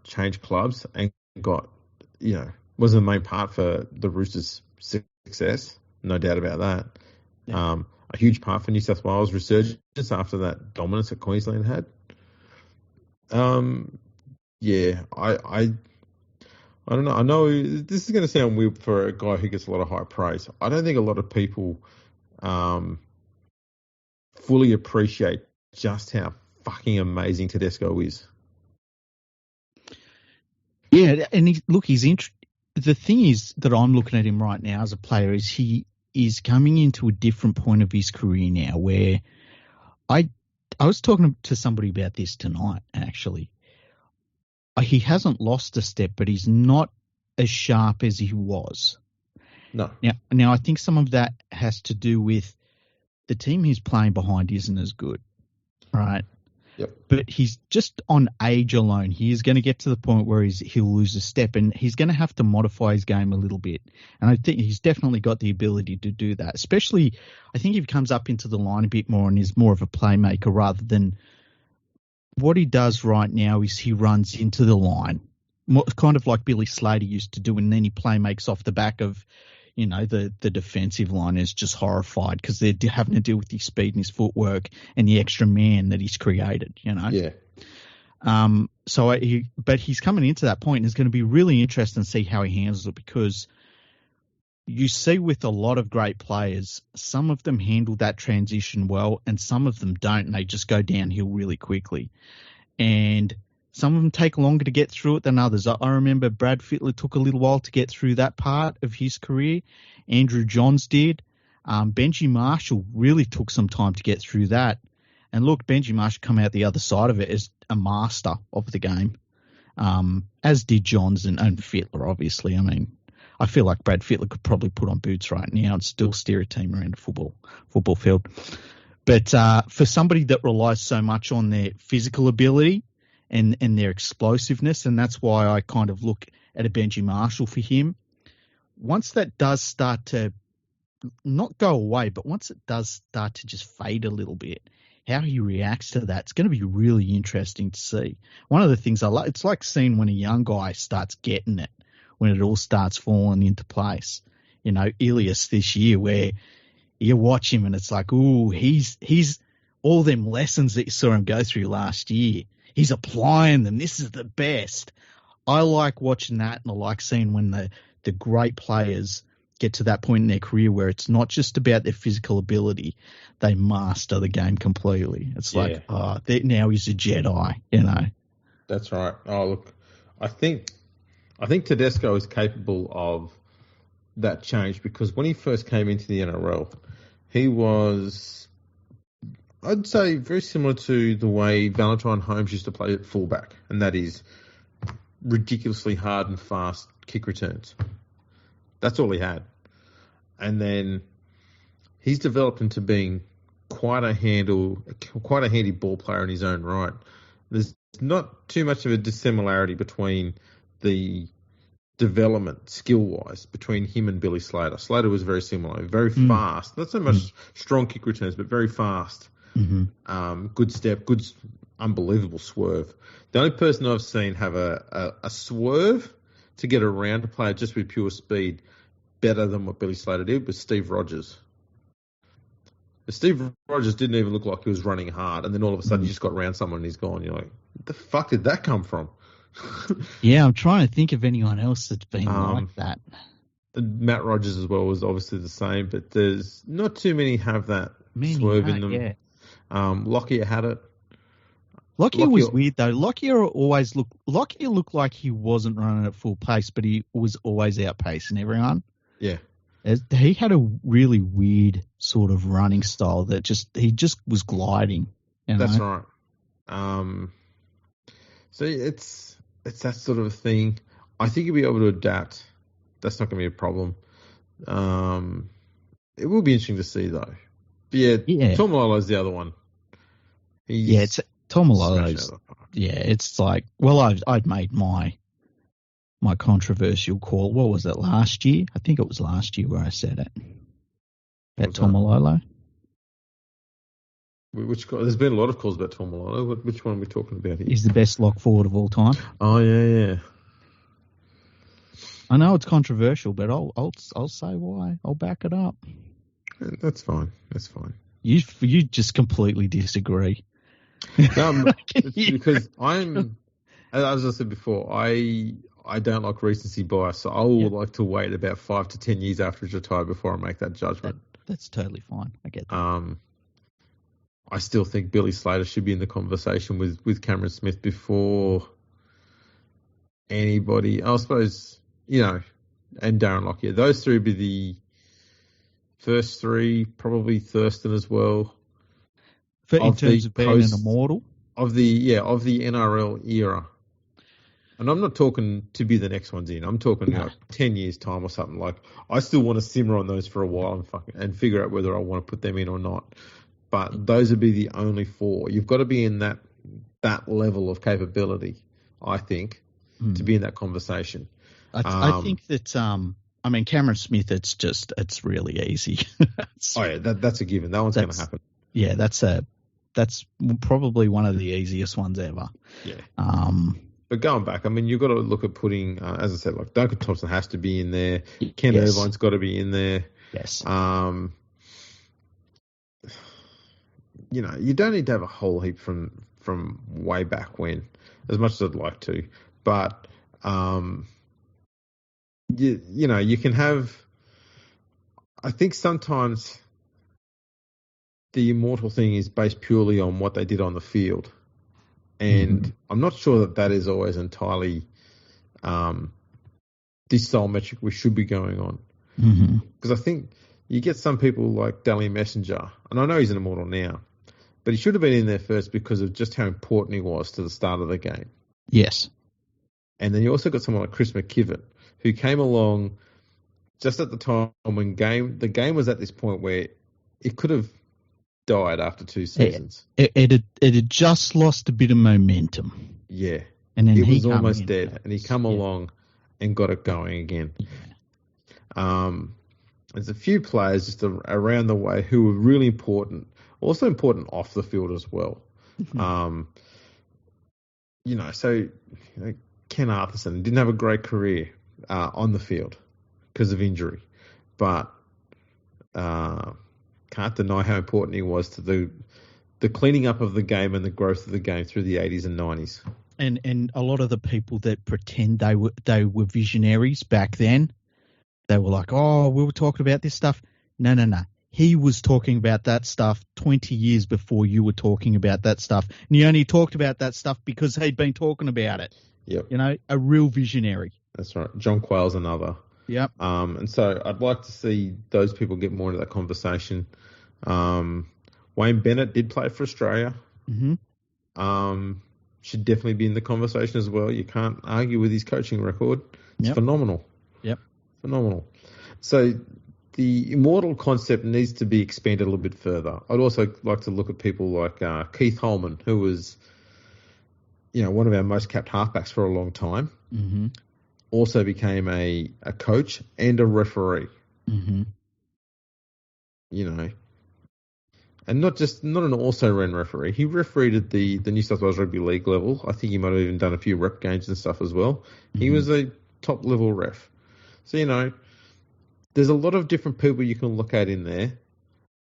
changed clubs and got, was the main part for the Roosters' success. No doubt about that. Yeah. A huge part for New South Wales' resurgence after that dominance that Queensland had. I don't know. I know this is going to sound weird for a guy who gets a lot of high praise. I don't think a lot of people fully appreciate just how fucking amazing Tedesco is. Yeah, and the thing is that I'm looking at him right now as a player is he is coming into a different point of his career now where I was talking to somebody about this tonight, actually. He hasn't lost a step, but he's not as sharp as he was. No. Now I think some of that has to do with the team he's playing behind isn't as good, right? Yep. But he's just on age alone. He is going to get to the point where he'll lose a step, and he's going to have to modify his game a little bit. And I think he's definitely got the ability to do that. Especially, I think if he comes up into the line a bit more and is more of a playmaker rather than what he does right now is he runs into the line, kind of like Billy Slater used to do, and then he playmakes off the back of, the defensive line is just horrified because they're having to deal with his speed and his footwork and the extra man that he's created, Yeah. But he's coming into that point, and it's going to be really interesting to see how he handles it, because you see with a lot of great players, some of them handle that transition well and some of them don't, and they just go downhill really quickly. And some of them take longer to get through it than others. I remember Brad Fittler took a little while to get through that part of his career. Andrew Johns did. Benji Marshall really took some time to get through that. And look, Benji Marshall come out the other side of it as a master of the game, as did Johns and Fittler, obviously. I mean, I feel like Brad Fittler could probably put on boots right now and still steer a team around a football field. But for somebody that relies so much on their physical ability and their explosiveness, and that's why I kind of look at a Benji Marshall for him, once that does start to not go away, but once it does start to just fade a little bit, how he reacts to that, it's going to be really interesting to see. One of the things I like, it's like seeing when a young guy starts getting it, when it all starts falling into place. Ilias this year, where you watch him and it's like, ooh, he's all them lessons that you saw him go through last year. He's applying them. This is the best. I like watching that, and I like seeing when the great players get to that point in their career where it's not just about their physical ability. They master the game completely. It's like, now he's a Jedi, That's right. Oh, look, I think Tedesco is capable of that change, because when he first came into the NRL, he was, I'd say, very similar to the way Valentine Holmes used to play at fullback, and that is ridiculously hard and fast kick returns. That's all he had. And then he's developed into being quite a handy ball player in his own right. There's not too much of a dissimilarity between the development skill-wise between him and Billy Slater. Slater was very similar, very fast. Not so much strong kick returns, but very fast. Mm-hmm. Good step, good, unbelievable swerve. The only person I've seen have a swerve to get around a player just with pure speed better than what Billy Slater did was Steve Rogers. Steve Rogers didn't even look like he was running hard, and then all of a sudden he just got around someone and he's gone. You're like, what the fuck did that come from? Yeah, I'm trying to think of anyone else that's been like that. Matt Rogers as well was obviously the same, but there's not too many have that swerve in them. Yeah. Lockyer had it. Lockyer was weird though. Lockyer looked like he wasn't running at full pace, but he was always outpacing everyone. Yeah. He had a really weird sort of running style that he just was gliding. That's right. So it's that sort of a thing. I think he'll be able to adapt. That's not going to be a problem. It will be interesting to see though. But yeah. Tomalolo's the other one. It's Tomalolo's. Yeah, it's like, well, I'd made my controversial call. What was it, last year? I think it was last year where I said it. About Tomalolo. There's been a lot of calls about Tomalolo. Which one are we talking about here? He's the best lock forward of all time. Oh, yeah. I know it's controversial, but I'll say why. I'll back it up. That's fine. You just completely disagree. No, it's because as I said before, I don't like recency bias, so I will like to wait about 5 to 10 years after he's retired before I make that judgment. That's totally fine. I get that. I still think Billy Slater should be in the conversation with Cameron Smith before anybody. I suppose, and Darren Lockyer. Those three would be the first three, probably Thurston as well. In terms of being an immortal? Of the NRL era. And I'm not talking to be the next ones in. I'm talking 10 years time or something. Like, I still want to simmer on those for a while and figure out whether I want to put them in or not. But those would be the only four. You've got to be in that level of capability, I think, to be in that conversation. I think that Cameron Smith, it's really easy. That's a given. That one's going to happen. Yeah, that's probably one of the easiest ones ever. Yeah. But going back, I mean, you've got to look at putting, as I said, like Duncan Thompson has to be in there. Ken Yes. Irvine's got to be in there. Yes. You don't need to have a whole heap from way back when, as much as I'd like to. But, you can have, I think sometimes the immortal thing is based purely on what they did on the field. And I'm not sure that is always entirely the sole metric we should be going on. Because I think you get some people like Dally Messenger, and I know he's an immortal now, but he should have been in there first because of just how important he was to the start of the game. Yes. And then you also got someone like Chris McKivitt, who came along just at the time when the game was at this point where it could have died after 2 seasons. It had just lost a bit of momentum. Yeah. And then it was almost dead. And he come along and got it going again. Yeah. There's a few players just around the way who were really important, also important off the field as well. Ken Arthurson didn't have a great career on the field because of injury, but can't deny how important he was to the cleaning up of the game and the growth of the game through the 80s and 90s. And a lot of the people that pretend they were visionaries back then, they were like, oh, we were talking about this stuff. No. He was talking about that stuff 20 years before you were talking about that stuff. And he only talked about that stuff because he'd been talking about it. Yep. A real visionary. That's right. John Quayle's another. Yep. And so I'd like to see those people get more into that conversation. Wayne Bennett did play for Australia. Should definitely be in the conversation as well. You can't argue with his coaching record. It's phenomenal. Yep. Phenomenal. So the immortal concept needs to be expanded a little bit further. I'd also like to look at people like Keith Holman, who was, one of our most capped halfbacks for a long time. Also became a coach and a referee. And not an also-ran referee. He refereed at the New South Wales Rugby League level. I think he might have even done a few rep games and stuff as well. He was a top-level ref. So, there's a lot of different people you can look at in there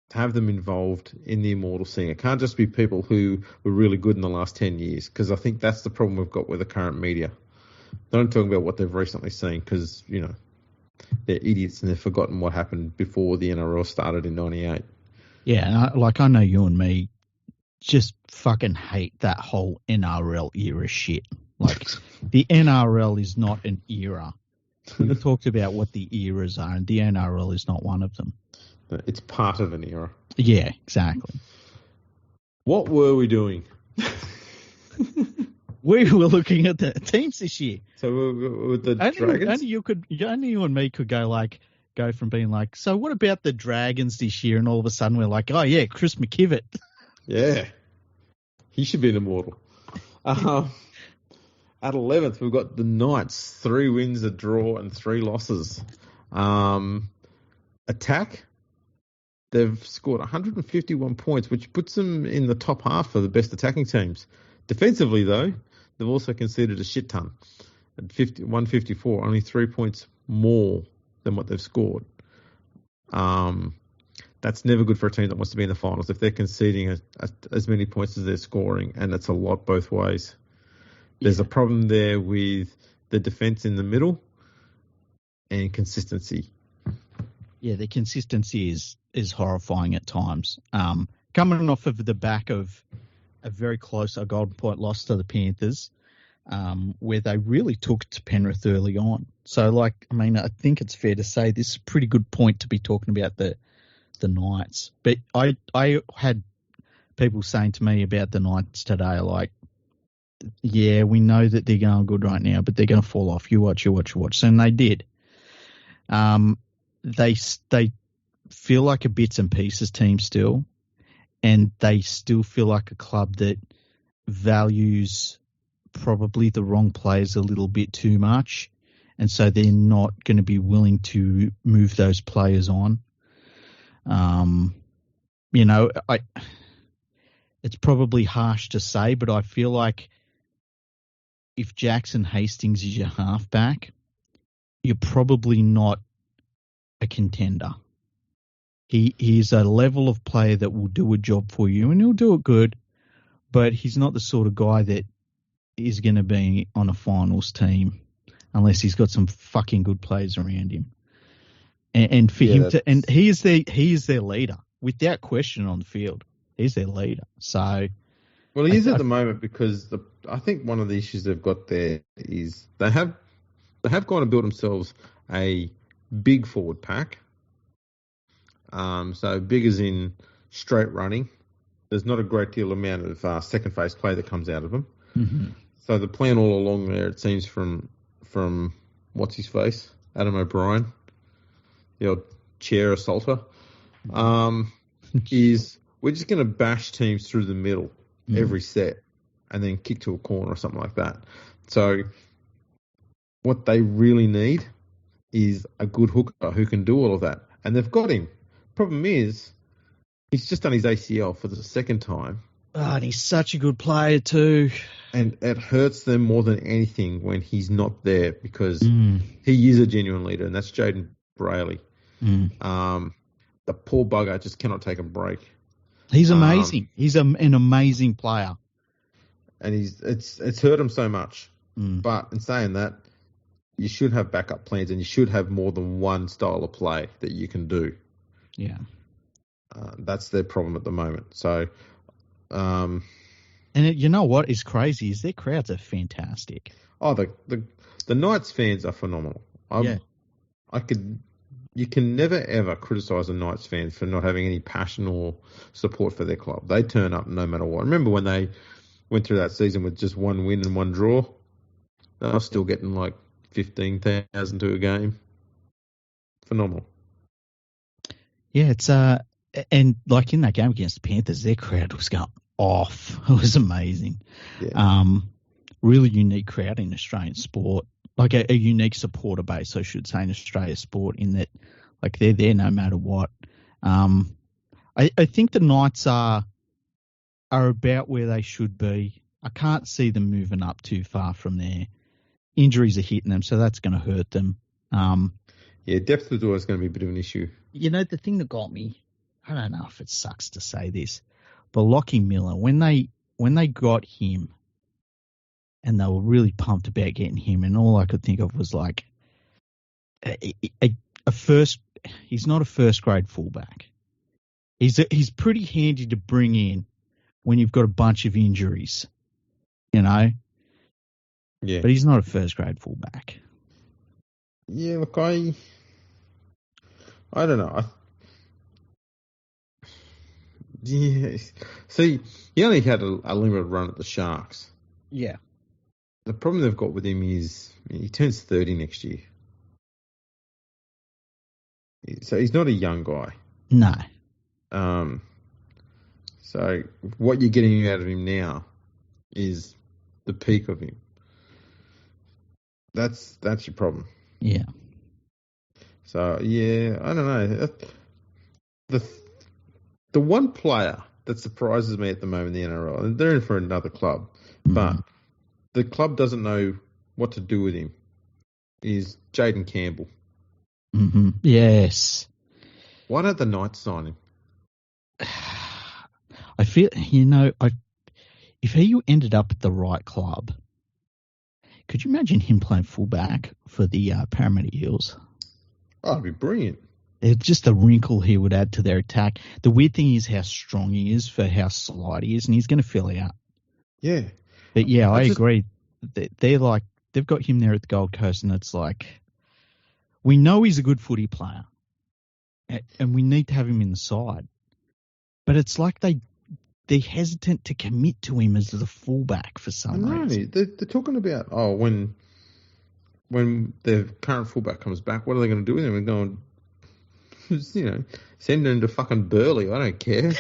to have them involved in the immortal scene. It can't just be people who were really good in the last 10 years, because I think that's the problem we've got with the current media. They don't talk about what they've recently seen because, they're idiots and they've forgotten what happened before the NRL started in 98. Yeah, and I know you and me just fucking hate that whole NRL era shit. Like, the NRL is not an era. We've talked about what the eras are, and the NRL is not one of them. It's part of an era. Yeah, exactly. What were we doing? We were looking at the teams this year. So with the Dragons? Only you and me could go from being like, so what about the Dragons this year? And all of a sudden we're like, oh yeah, Chris McKivitt. Yeah. He should be an immortal. At 11th, we've got the Knights, 3 wins, a draw, and 3 losses. Attack, they've scored 151 points, which puts them in the top half of the best attacking teams. Defensively, though, they've also conceded a shit ton. At 154, only 3 points more than what they've scored. That's never good for a team that wants to be in the finals if they're conceding as many points as they're scoring, and it's a lot both ways. There's a problem there with the defense in the middle and consistency. Yeah, the consistency is horrifying at times. Coming off of the back of a very close Golden Point loss to the Panthers, where they really took to Penrith early on. So, I think it's fair to say this is a pretty good point to be talking about the Knights. But I had people saying to me about the Knights today, like, yeah, we know that they're going good right now, but they're going to fall off. You watch. And they did. They feel like a bits and pieces team still, and they still feel like a club that values probably the wrong players a little bit too much, and so they're not going to be willing to move those players on. It's probably harsh to say, but I feel like if Jackson Hastings is your halfback, you're probably not a contender. He's a level of player that will do a job for you, and he'll do it good, but he's not the sort of guy that is going to be on a finals team unless he's got some fucking good players around him. And for him to, and he is their leader without question on the field. He's their leader. So, well, he is at the moment because I think one of the issues they've got there is they have gone and built themselves a big forward pack. So big as in straight running. There's not a great deal amount of second phase play that comes out of them. Mm-hmm. So the plan all along there, it seems from what's his face, Adam O'Brien, the old chair assaulter, is we're just going to bash teams through the middle every set and then kick to a corner or something like that. So what they really need is a good hooker who can do all of that. And they've got him. Problem is, he's just done his ACL for the second time. Oh, and he's such a good player too. And it hurts them more than anything when he's not there because he is a genuine leader, and that's Jaden Brayley. The poor bugger just cannot take a break. He's amazing. He's an amazing player. And it's hurt him so much. But in saying that, you should have backup plans and you should have more than one style of play that you can do. Yeah. That's their problem at the moment. So, and you know what is crazy is their crowds are fantastic. Oh, the Knights fans are phenomenal. You can never ever criticise a Knights fan for not having any passion or support for their club. They turn up no matter what. Remember when they went through that season with just one win and one draw? They were still getting like 15,000 to a game. Phenomenal. Yeah, it's and like in that game against the Panthers, their crowd was going off. It was amazing. Yeah. Really unique crowd in Australian sport, like a unique supporter base, I should say, in Australia sport, in that like they're there no matter what. I think the Knights are about where they should be. I can't see them moving up too far from there. Injuries are hitting them, so that's going to hurt them. Yeah, depth is always going to be a bit of an issue. You know, the thing that got me, I don't know if it sucks to say this, but Lockie Miller, when they got him and they were really pumped about getting him, and all I could think of was like he's not a first grade fullback. He's pretty handy to bring in when you've got a bunch of injuries, you know? Yeah. But he's not a first grade fullback. Yeah, look, I don't know. Yeah. See, he only had a limited run at the Sharks. Yeah. The problem they've got with him is he turns 30 next year. So he's not a young guy. No. So what you're getting out of him now is the peak of him. That's your problem. Yeah. So yeah, I don't know. The one player that surprises me at the moment in the NRL, and they're in for another club, but the club doesn't know what to do with him, is Jaden Campbell. Mm-hmm. Yes. Why don't the Knights sign him? I feel, if he ended up at the right club, could you imagine him playing fullback for the Parramatta Eels? Oh, it'd be brilliant. It's just a wrinkle he would add to their attack. The weird thing is how strong he is for how slight he is, and he's going to fill out. Yeah. But yeah, I agree. They've got him there at the Gold Coast, and it's like, we know he's a good footy player, and we need to have him in the side. But it's like they're hesitant to commit to him as the fullback for some reason. They're talking about, when their current fullback comes back, what are they going to do with him? And going, send him to fucking Burleigh. I don't care.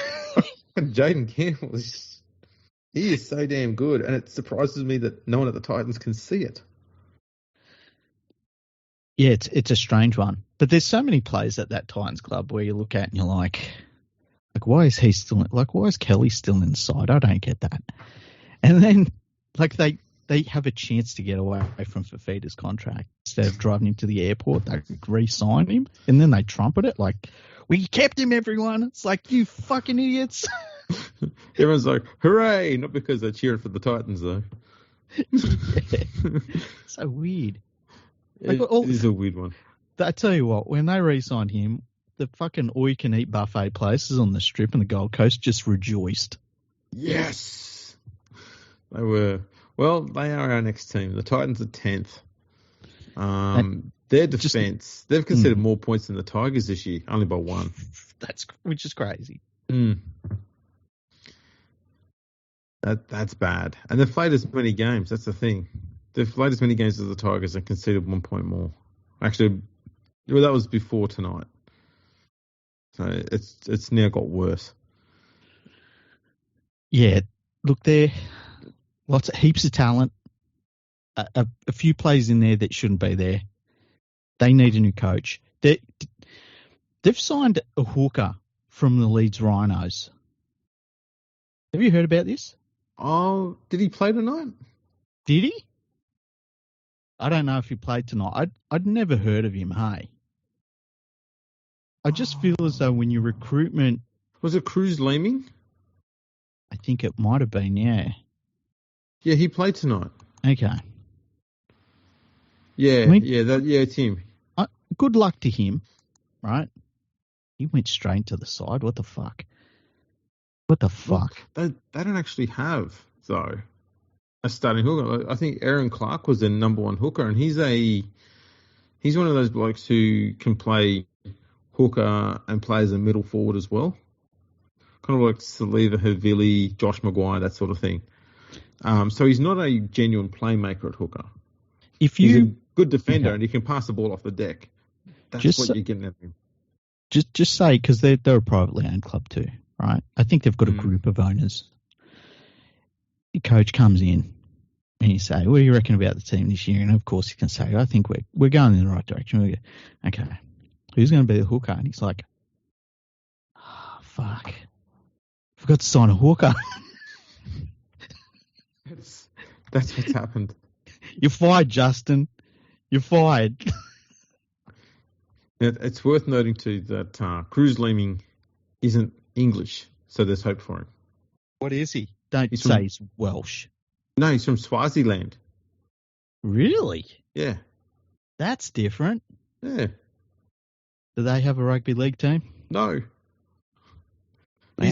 Jaden Campbell he is so damn good, and it surprises me that no one at the Titans can see it. Yeah, it's a strange one. But there's so many players at that Titans club where you look at and you're like, why is why is Kelly still inside? I don't get that. And then, they they have a chance to get away from Fafita's contract. Instead of driving him to the airport, they re-sign him, and then they trumpet it like, "We kept him, everyone." It's like, you fucking idiots. Everyone's like, hooray! Not because they're cheering for the Titans, though. Yeah. So weird. It is a weird one. I tell you what, when they re-signed him, the fucking all-you-can-eat buffet places on the Strip and the Gold Coast just rejoiced. Yes! They were. Well, they are our next team. The Titans are 10th. Their defence, they've conceded more points than the Tigers this year, only by 1. Which is crazy. That's bad. And they've played as many games. That's the thing. They've played as many games as the Tigers and conceded 1 point more. Actually, well, that was before tonight. So it's now got worse. Yeah, look, there heaps of talent. A few players in there that shouldn't be there. They need a new coach. They've signed a hooker from the Leeds Rhinos. Have you heard about this? Oh, did he play tonight? Did he? I don't know if he played tonight. I'd never heard of him, hey? I just feel as though when your recruitment... Was it Cruz Leeming? I think it might have been, yeah. Yeah, he played tonight. Okay. Yeah, it's him. Good luck to him, right? He went straight to the side. What the fuck? Well, they don't actually have, though, a starting hooker. I think Aaron Clark was their number 1 hooker, and he's one of those blokes who can play hooker and play as a middle forward as well. Kind of like Saliva Havili, Josh Maguire, that sort of thing. So he's not a genuine playmaker at hooker. He's a good defender and he can pass the ball off the deck. That's what you're getting at him. Just say, because they're a privately owned club too, right? I think they've got a group of owners. The coach comes in and you say, "What do you reckon about the team this year?" And of course he can say, "I think we're going in the right direction." We go, "Okay, who's going to be the hooker?" And he's like, "Oh, fuck. Forgot to sign a hooker." That's what's happened. You're fired, Justin. You're fired. It's worth noting too that Cruz Leeming isn't English, so there's hope for him. What is he? Don't say he's Welsh. No, he's from Swaziland. Really? Yeah. That's different. Yeah. Do they have a rugby league team? No. Wow.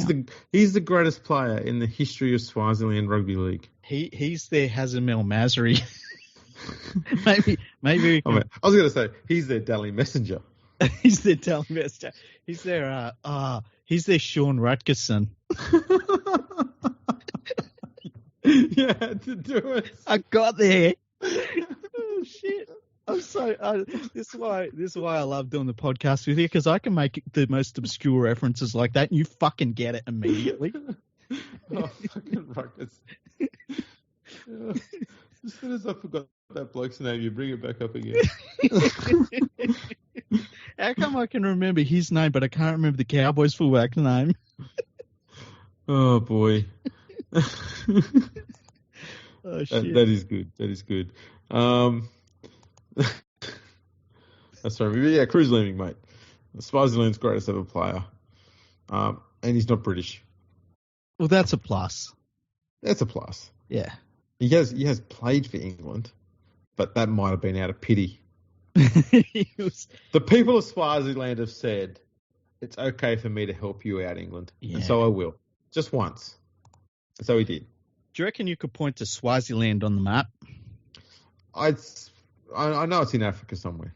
He's the greatest player in the history of Swaziland Rugby League. He's their Hazem El Masri. maybe. We can... I was going to say he's their Daily Messenger. He's their Daily Messenger. He's their Sean Rutgerson. Yeah, to do it. I got there. Oh shit! I'm so. This is why I love doing the podcast with you, because I can make the most obscure references like that, and you fucking get it immediately. Oh, fucking Ruckus. As soon as I forgot that bloke's name, you bring it back up again. How come I can remember his name, but I can't remember the Cowboys fullback name? Oh, boy. Oh, shit. That is good. That is good. Sorry. Yeah, Cruz Leeming, mate. Swaziland's greatest ever player. And he's not British. Well, that's a plus. That's a plus. Yeah. He has played for England, but that might have been out of pity. The people of Swaziland have said, it's okay for me to help you out, England. Yeah. And so I will. Just once. And so he did. Do you reckon you could point to Swaziland on the map? I know it's in Africa somewhere.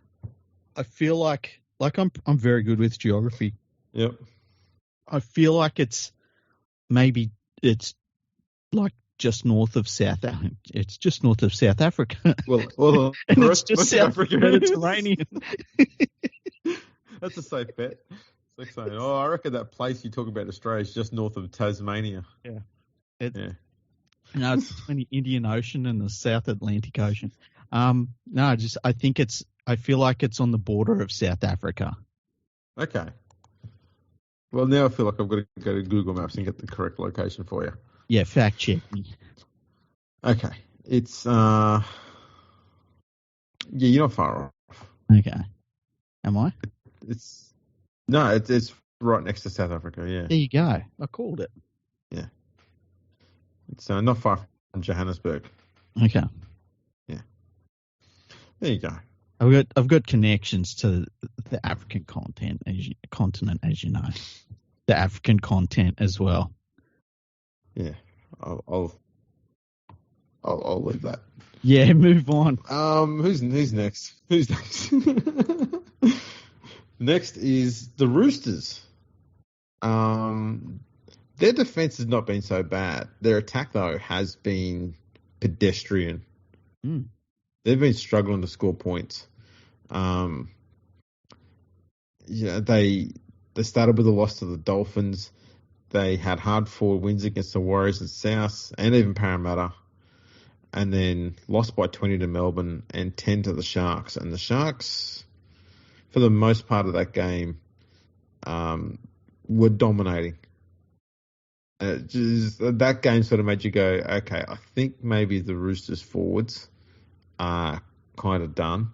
I feel like I'm very good with geography. Yep. I feel like it's like just north of South Africa. It's just north of South Africa. Well and it's just South Africa Mediterranean. That's a safe bet. It's like saying, I reckon that place you talk about Australia is just north of Tasmania. Yeah. No, it's between the Indian Ocean and the South Atlantic Ocean. I feel like it's on the border of South Africa. Okay. Well, now I feel like I've got to go to Google Maps and get the correct location for you. Yeah, fact check me. Okay. It's yeah, you're not far off. Okay. Am I? It's it's right next to South Africa. Yeah, There you go. I called it. yeah. It's not far from Johannesburg. Okay. Yeah, there you go. I've got connections to the African continent, as you know, the African content as well. Yeah, I'll leave that. Yeah, move on. Who's next? Who's next? Next is the Roosters. Their defense has not been so bad. Their attack though has been pedestrian. Mm. They've been struggling to score points. Yeah, they started with a loss to the Dolphins. They had hard-fought wins against the Warriors and South, and even Parramatta, and then lost by 20 to Melbourne and 10 to the Sharks. And the Sharks, for the most part of that game, were dominating. That game sort of made you go, okay, I think maybe the Roosters forwards are kind of done.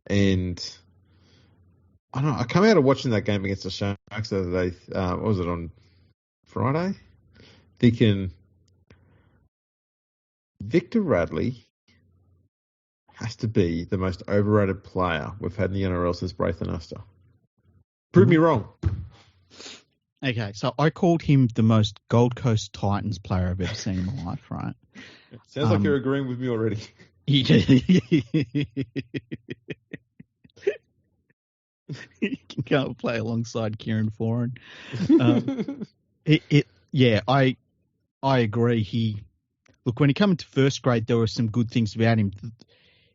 And I don't know, I come out of watching that game against the Sharks the other day, what was it, on Friday? Thinking Victor Radley has to be the most overrated player we've had in the NRL since Braithen Astor. Prove me wrong. Okay, so I called him the most Gold Coast Titans player I've ever seen in my life, right? Sounds like you're agreeing with me already. He can go and play alongside Kieran Foran. I agree. When he came into first grade, there were some good things about him.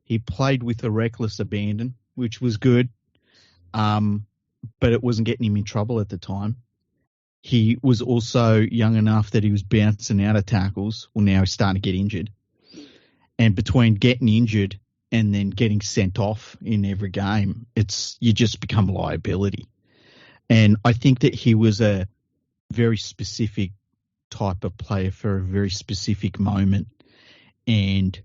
He played with a reckless abandon, which was good, but it wasn't getting him in trouble at the time. He was also young enough that he was bouncing out of tackles. Well, now he's starting to get injured. And between getting injured and then getting sent off in every game, you just become a liability. And I think that he was a very specific type of player for a very specific moment. And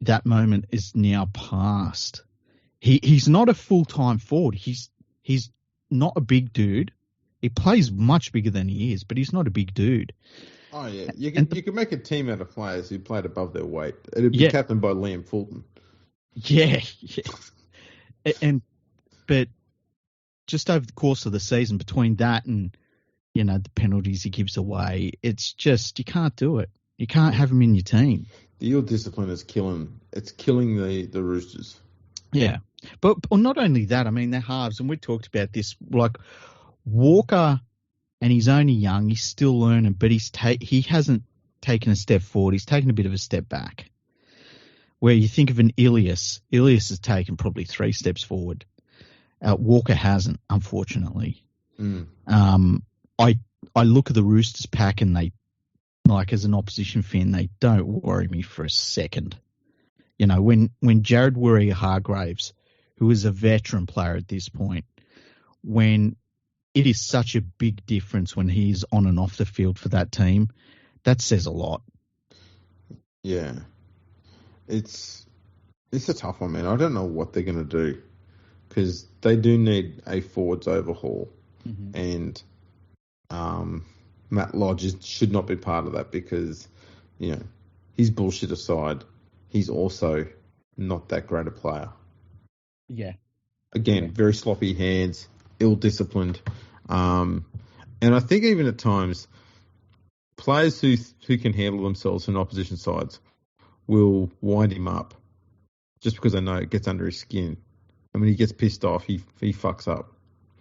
that moment is now past. He's not a full-time forward. He's not a big dude. He plays much bigger than he is, but he's not a big dude. Oh, yeah. You can make a team out of players who played above their weight. It'd be captained by Liam Fulton. Yeah. But just over the course of the season, between that and, the penalties he gives away, it's just, you can't do it. You can't have him in your team. The ill discipline is killing the Roosters. Yeah. But not only that, I mean, they're halves, and we talked about this, like Walker, and he's only young, he's still learning, but he hasn't taken a step forward. He's taken a bit of a step back. Where you think of an Ilias has taken probably 3 steps forward. Walker hasn't, unfortunately. Mm. I look at the Roosters pack and they, like as an opposition fan, they don't worry me for a second. When Jared Warrior-Hargraves, who is a veteran player at this point, when it is such a big difference when he's on and off the field for that team, that says a lot. Yeah. It's a tough one, man. I don't know what they're going to do because they do need a forwards overhaul. Mm-hmm. And Matt Lodge should not be part of that because, his bullshit aside, he's also not that great a player. Yeah. Again, very sloppy hands, ill-disciplined. And I think even at times, players who can handle themselves in opposition sides will wind him up just because they know it gets under his skin. And when he gets pissed off, he fucks up.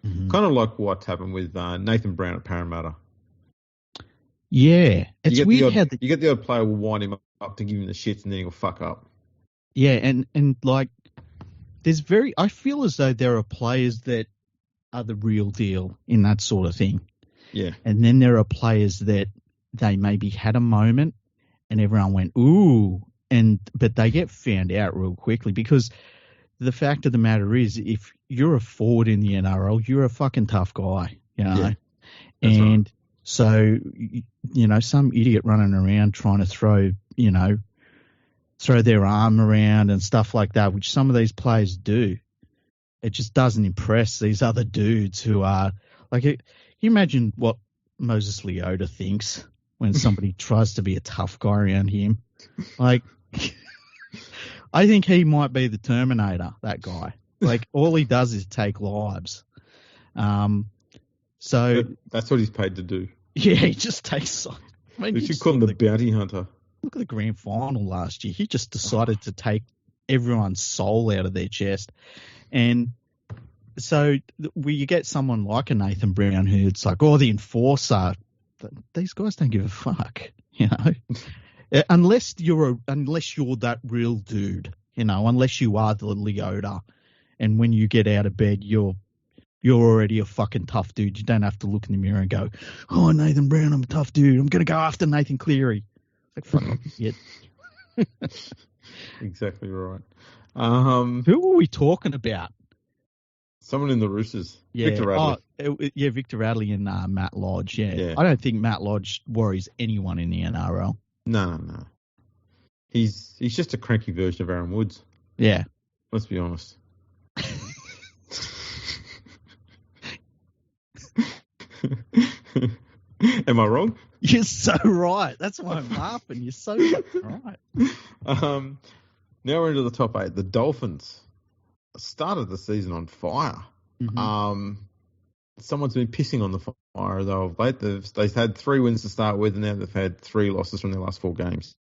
Mm-hmm. Kind of like what happened with Nathan Brown at Parramatta. Yeah. It's weird how you get the odd player will wind him up to give him the shits and then he'll fuck up. Yeah, and like I feel as though there are players that are the real deal in that sort of thing. Yeah. And then there are players that they maybe had a moment and everyone went, ooh, but they get found out real quickly because the fact of the matter is if you're a forward in the NRL, you're a fucking tough guy, Yeah, and right. So, some idiot running around trying to throw, throw their arm around and stuff like that, which some of these players do. It just doesn't impress these other dudes who are like. Can you imagine what Moses Leota thinks when somebody tries to be a tough guy around him? Like, I think he might be the Terminator. That guy. Like, all he does is take lives. So that's what he's paid to do. Yeah, he just takes. I mean, we should call him the bounty hunter. Look at the grand final last year. He just decided to take everyone's soul out of their chest. And so you get someone like a Nathan Brown who it's like, the enforcer. These guys don't give a fuck, unless you're that real dude, unless you are the Leota. And when you get out of bed, you're already a fucking tough dude. You don't have to look in the mirror and go, "Oh, Nathan Brown, I'm a tough dude. I'm going to go after Nathan Cleary." Like, fuck off, shit. Exactly right. Who are we talking about? Someone in the Roosters. Yeah. Victor Radley. Victor Radley and Matt Lodge. Yeah. Yeah. I don't think Matt Lodge worries anyone in the NRL. No. He's just a cranky version of Aaron Woods. Yeah. Let's be honest. Am I wrong? You're so right. That's why I'm laughing. You're so right. Now we're into the top 8. The Dolphins started the season on fire. Mm-hmm. Someone's been pissing on the fire though of late. They've had 3 wins to start with, and now they've had 3 losses from their last 4 games.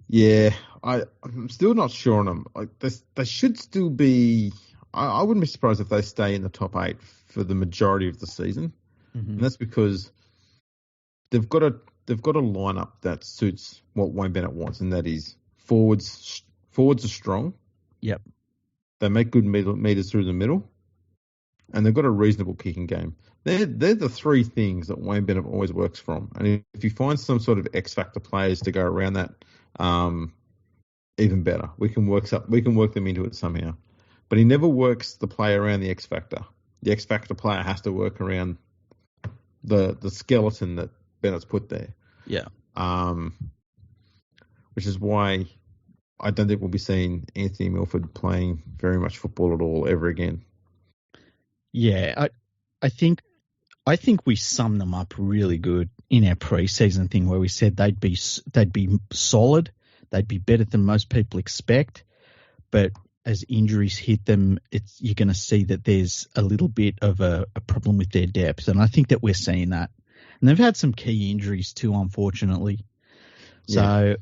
Yeah, I'm still not sure on them. Like they should still be. I wouldn't be surprised if they stay in the top 8 for the majority of the season, and that's because they've got a lineup that suits what Wayne Bennett wants, and that is forwards. Forwards are strong. Yep. They make good meters through the middle, and they've got a reasonable kicking game. They're the 3 things that Wayne Bennett always works from. And if you find some sort of X factor players to go around that, even better. We can work them into it somehow. But he never works the play around the X factor. The X factor player has to work around the skeleton that Bennett's put there. Yeah. Which is why I don't think we'll be seeing Anthony Milford playing very much football at all ever again. Yeah, I think we summed them up really good in our pre-season thing where we said they'd be solid, they'd be better than most people expect, but as injuries hit them, you're going to see that there's a little bit of a problem with their depth, and I think that we're seeing that. And they've had some key injuries too, unfortunately. So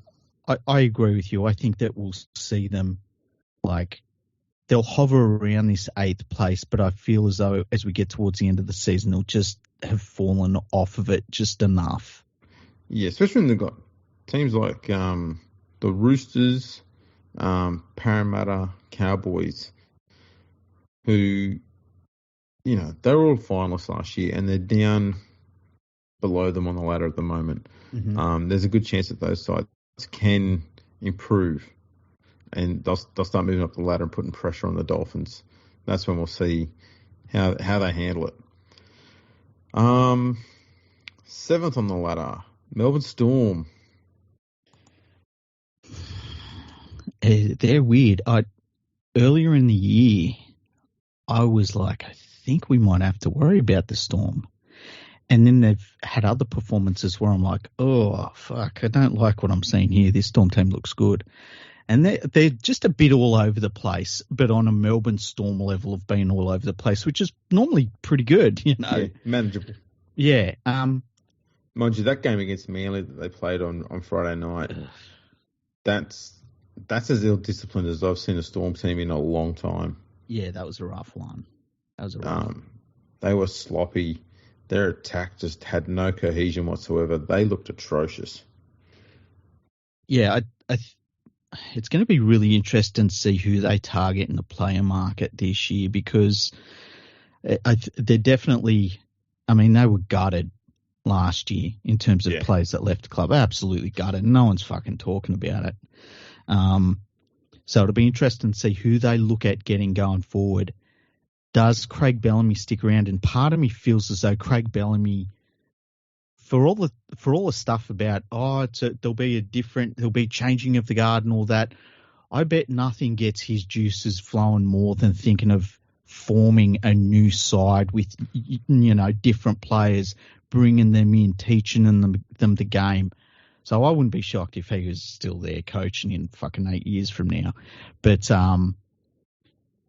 I agree with you. I think that we'll see them they'll hover around this 8th place, but I feel as though as we get towards the end of the season, they'll just have fallen off of it just enough. Yeah, especially when they've got teams like the Roosters, Parramatta, Cowboys, who, they were all finalists last year, and they're down below them on the ladder at the moment. Mm-hmm. There's a good chance that those sides can improve, and they'll start moving up the ladder and putting pressure on the Dolphins. That's when we'll see how they handle it. 7th on the ladder, Melbourne Storm. They're weird. Earlier in the year, I was like, I think we might have to worry about the Storm. And then they've had other performances where I'm like, oh, fuck, I don't like what I'm seeing here. This Storm team looks good. And they're just a bit all over the place, but on a Melbourne Storm level of being all over the place, which is normally pretty good, Yeah, manageable. Yeah. Mind you, that game against Manly that they played on Friday night, that's as ill-disciplined as I've seen a Storm team in a long time. Yeah, that was a rough one. They were sloppy. Their attack just had no cohesion whatsoever. They looked atrocious. Yeah, it's going to be really interesting to see who they target in the player market this year, because they're definitely, they were gutted last year in terms of players that left the club. Absolutely gutted. No one's fucking talking about it. So it'll be interesting to see who they look at getting going forward. Does Craig Bellamy stick around? And part of me feels as though Craig Bellamy for all the stuff about there'll be changing of the guard and all that. I bet nothing gets his juices flowing more than thinking of forming a new side with different players, bringing them in, teaching them the game. So I wouldn't be shocked if he was still there coaching in fucking 8 years from now. But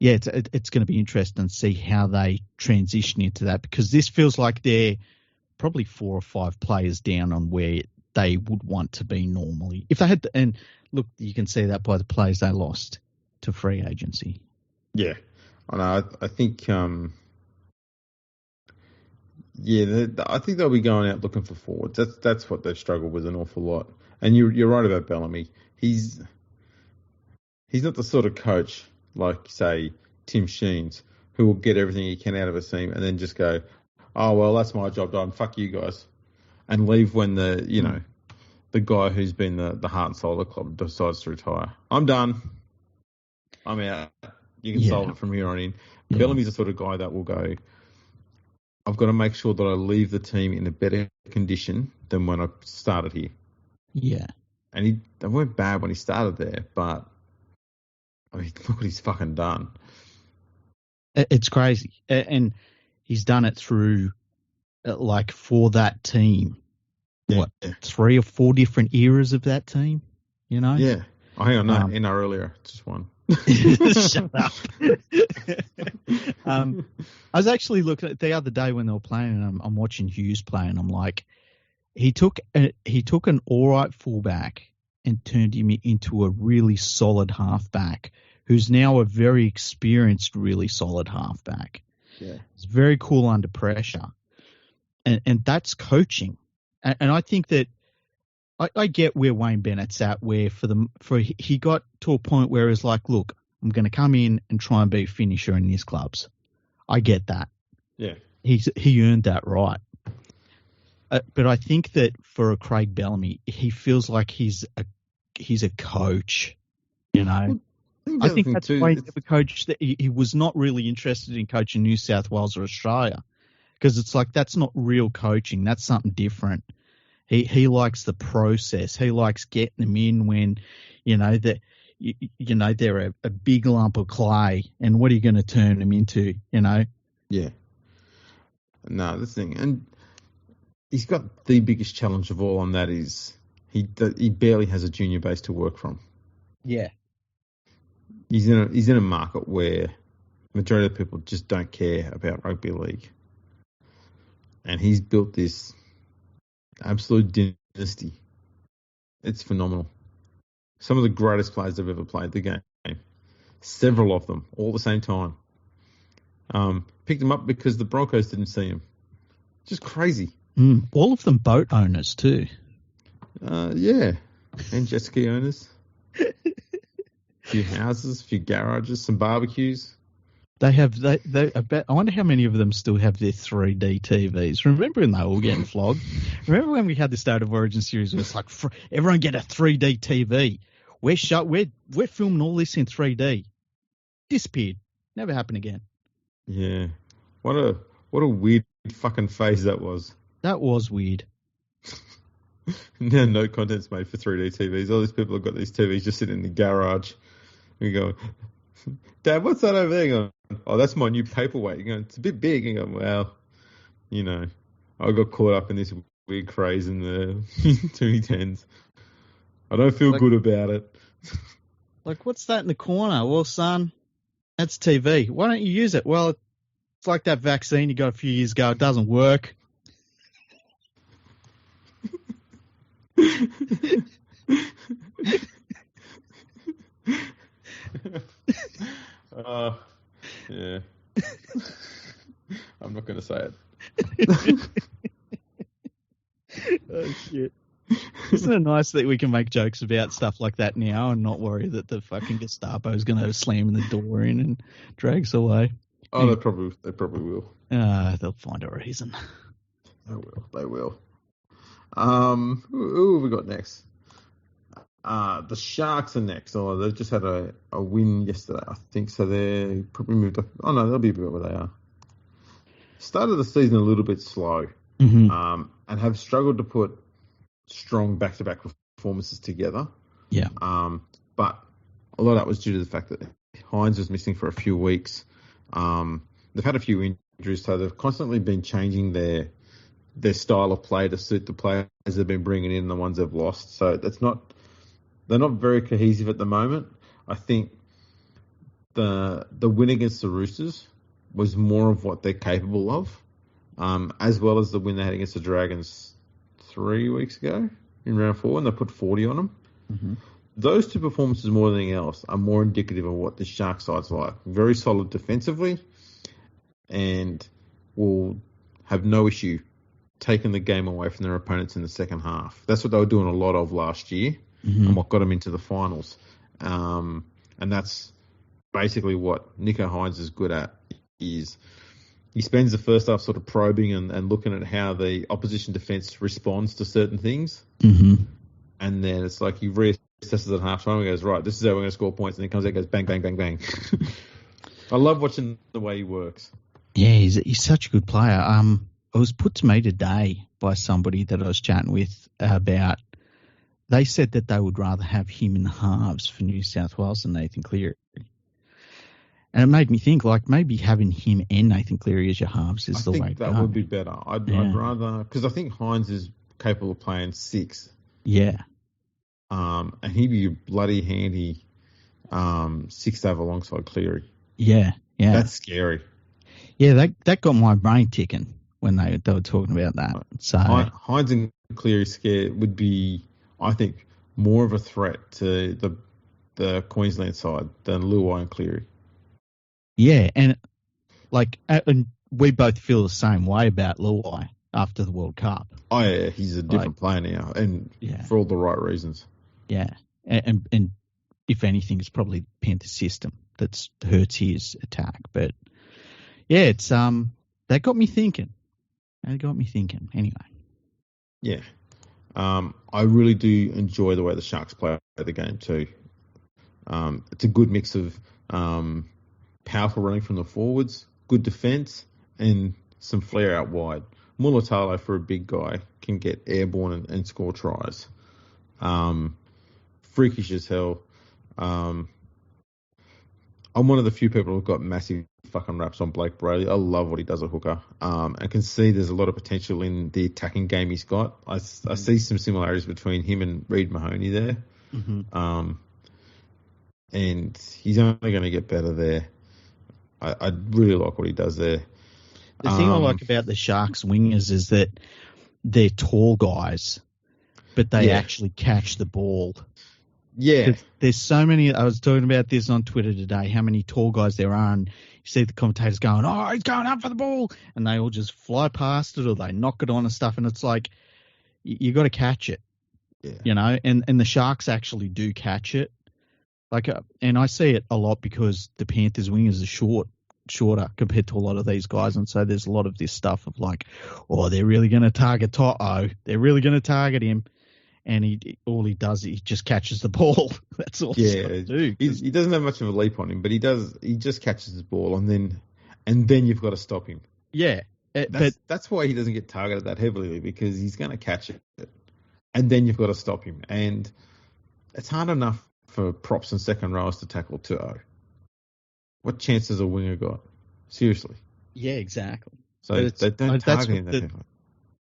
it's going to be interesting to see how they transition into that, because this feels like they're probably 4 or 5 players down on where they would want to be normally. If they had and look, you can see that by the players they lost to free agency. Yeah, I know. I think I think they'll be going out looking for forwards. That's what they've struggled with an awful lot. And you're right about Bellamy. He's not the sort of coach like, say, Tim Sheens, who will get everything he can out of a team and then just go, oh, well, that's my job done. Fuck you guys. And leave when the guy who's been the heart and soul of the club decides to retire. I'm done. I'm out. You can solve it from here on in. Yeah. Bellamy's the sort of guy that will go, I've got to make sure that I leave the team in a better condition than when I started here. Yeah. And they weren't bad when he started there, but I mean, look what he's fucking done. It's crazy. And he's done it through, for that team, 3 or 4 different eras of that team, Yeah. Oh, hang on, no, NRL era, just one. Shut up. I was actually looking at the other day when they were playing, and I'm watching Hughes play, and I'm like, he took an all right fullback and turned him into a really solid halfback, who's now a very experienced, really solid halfback. Yeah, it's very cool under pressure, and that's coaching. And I think that I get where Wayne Bennett's at, where he got to a point where it's like, look, I'm going to come in and try and be a finisher in these clubs. I get that. Yeah, he earned that right. But I think that for a Craig Bellamy, he feels like he's a coach. Well, I think that's why he never coached. That he was not really interested in coaching New South Wales or Australia, because it's like that's not real coaching. That's something different. He likes the process. He likes getting them in when, they're a big lump of clay, and what are you going to turn them into? Yeah. No, the thing, and he's got the biggest challenge of all, and that is he barely has a junior base to work from. Yeah. He's in a market where the majority of people just don't care about rugby league, and he's built this absolute dynasty. It's phenomenal. Some of the greatest players I've ever played the game. Several of them, all at the same time. Picked them up because the Broncos didn't see him. Just crazy. All of them boat owners too. Yeah. And jet ski owners. A few houses, a few garages, some barbecues. They have. I wonder how many of them still have their 3D TVs. Remember when they were all getting flogged? Remember when we had the State of Origin series where it's like, everyone get a 3D TV. We're filming all this in 3D. Disappeared. Never happened again. Yeah. What a weird fucking phase that was. That was weird. Now no content's made for 3D TVs. All these people have got these TVs just sitting in the garage. We go, Dad, what's that over there? Going, oh, that's my new paperweight. Going, it's a bit big. And going, well, I got caught up in this weird craze in the 2010s. I don't feel good about it. Like, what's that in the corner? Well, son, that's TV. Why don't you use it? Well, it's like that vaccine you got a few years ago. It doesn't work. Yeah. I'm not going to say it. Oh, shit. Isn't it nice that we can make jokes about stuff like that now and not worry that the fucking Gestapo is going to slam the door in and drag us away? Oh, they probably will. They'll find a reason. They will. Who have we got next? The Sharks are next. Oh, they've just had a win yesterday, I think. So they're probably moved up. Oh, no, they'll be about where they are. Started the season a little bit slow. Mm-hmm. And have struggled to put strong back-to-back performances together. Yeah. But a lot of that was due to the fact that Hines was missing for a few weeks. They've had a few injuries, so they've constantly been changing their style of play to suit the players they've been bringing in and the ones they've lost. So they're not very cohesive at the moment. I think the win against the Roosters was more of what they're capable of, as well as the win they had against the Dragons 3 weeks ago in round 4, and they put 40 on them. Mm-hmm. Those two performances, more than anything else, are more indicative of what the Shark side's like. Very solid defensively, and will have no issue taking the game away from their opponents in the second half. That's what they were doing a lot of last year, and what got them into the finals. And that's basically what Nicho Hines is good at. Is he spends the first half sort of probing and looking at how the opposition defence responds to certain things. Mm-hmm. And then it's like he reassesses at half time and goes, right, this is how we're going to score points. And then he comes out and goes, bang, bang, bang, bang. I love watching the way he works. Yeah, he's such a good player. It was put to me today by somebody that I was chatting with about, they said that they would rather have him in the halves for New South Wales than Nathan Cleary. And it made me think, like, maybe having him and Nathan Cleary as your halves is the way to go. I think that would be better. I'd rather, because I think Hines is capable of playing 6. Yeah. And he'd be a bloody handy 6 to have alongside Cleary. Yeah, yeah. That's scary. Yeah, that got my brain ticking when they were talking about that. So Hines and Cleary would be, I think, more of a threat to the Queensland side than Luai and Cleary. Yeah, and we both feel the same way about Luai after the World Cup. Oh yeah, he's a different player now, and for all the right reasons. Yeah, and if anything, it's probably the Panther system that hurts his attack. But yeah, it's that got me thinking. Anyway. Yeah, I really do enjoy the way the Sharks play the game too. It's a good mix of powerful running from the forwards, good defence, and some flair out wide. Mulatalo, for a big guy, can get airborne and score tries. Freakish as hell. I'm one of the few people who've got massive fucking raps on Blake Brayley. I love what he does at hooker. I can see there's a lot of potential in the attacking game he's got. I see some similarities between him and Reid Mahoney there. Mm-hmm. And he's only going to get better there. I really like what he does there. The thing I like about the Sharks wingers is that they're tall guys, but they actually catch the ball. Yeah. There's so many, I was talking about this on Twitter today, how many tall guys there are, and you see the commentators going, oh, he's going up for the ball, and they all just fly past it or they knock it on and stuff, and it's like, you got to catch it, you know, and the Sharks actually do catch it. And I see it a lot because the Panthers wingers are shorter compared to a lot of these guys, and so there's a lot of this stuff of like, oh, they're really going to target Toto. They're really going to target him, and all he does, he just catches the ball. That's all he's got to do. He doesn't have much of a leap on him, but he just catches the ball, and then you've got to stop him. Yeah, that's why he doesn't get targeted that heavily, because he's going to catch it, and then you've got to stop him, and it's hard enough for props and second rows to tackle Toto. What chance has a winger got? Seriously. Yeah, exactly. So they don't target him that heavily.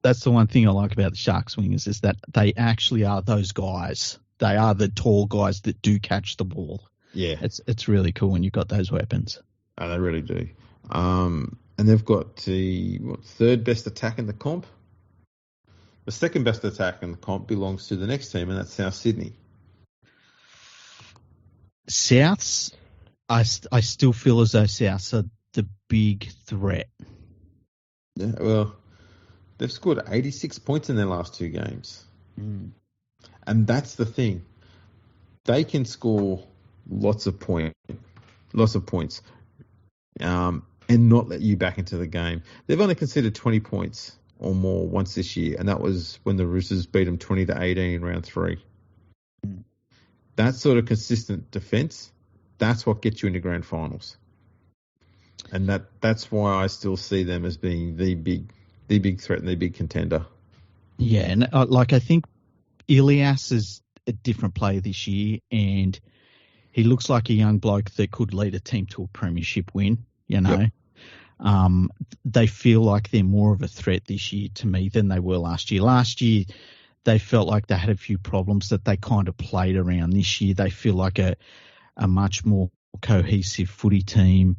That's the one thing I like about the Sharks wingers is that they actually are those guys. They are the tall guys that do catch the ball. Yeah. It's really cool when you've got those weapons. Oh, they really do. And they've got the third best attack in the comp. The second best attack in the comp belongs to the next team, and that's South Sydney. Souths, I still feel as though Souths are the big threat. Yeah, well, they've scored 86 points in their last 2 games. Mm. And that's the thing. They can score lots of points, and not let you back into the game. They've only conceded 20 points or more once this year, and that was when the Roosters beat them 20-18 in round 3. Mm. That sort of consistent defence, that's what gets you into grand finals. And that's why I still see them as being the the big threat and the big contender. Yeah, and I think Ilias is a different player this year, and he looks like a young bloke that could lead a team to a premiership win, you know. Yep. They feel like they're more of a threat this year to me than they were last year. Last year, they felt like they had a few problems that they kind of played around. This year, they feel like a much more cohesive footy team.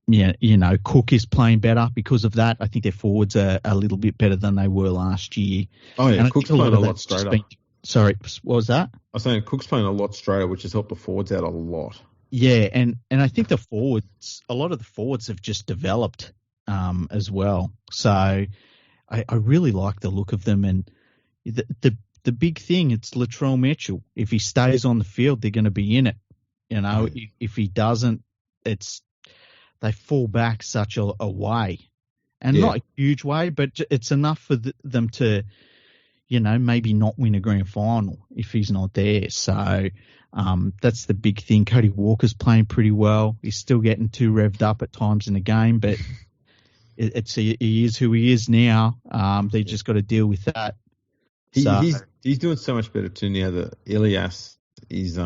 Yeah, you know, Cook is playing better because of that. I think their forwards are a little bit better than they were last year. Oh, yeah, Cook's playing a lot straighter. Sorry, what was that? I was saying Cook's playing a lot straighter, which has helped the forwards out a lot. Yeah, and I think a lot of the forwards have just developed as well. So I really like the look of them. And the big thing, it's Latrell Mitchell. If he stays on the field, they're going to be in it. You know, if he doesn't, they fall back such a way. And not a huge way, but it's enough for them to, you know, maybe not win a grand final if he's not there. So that's the big thing. Cody Walker's playing pretty well. He's still getting too revved up at times in the game, but he is who he is now. They just got to deal with that. He's doing so much better too now that Ilias is.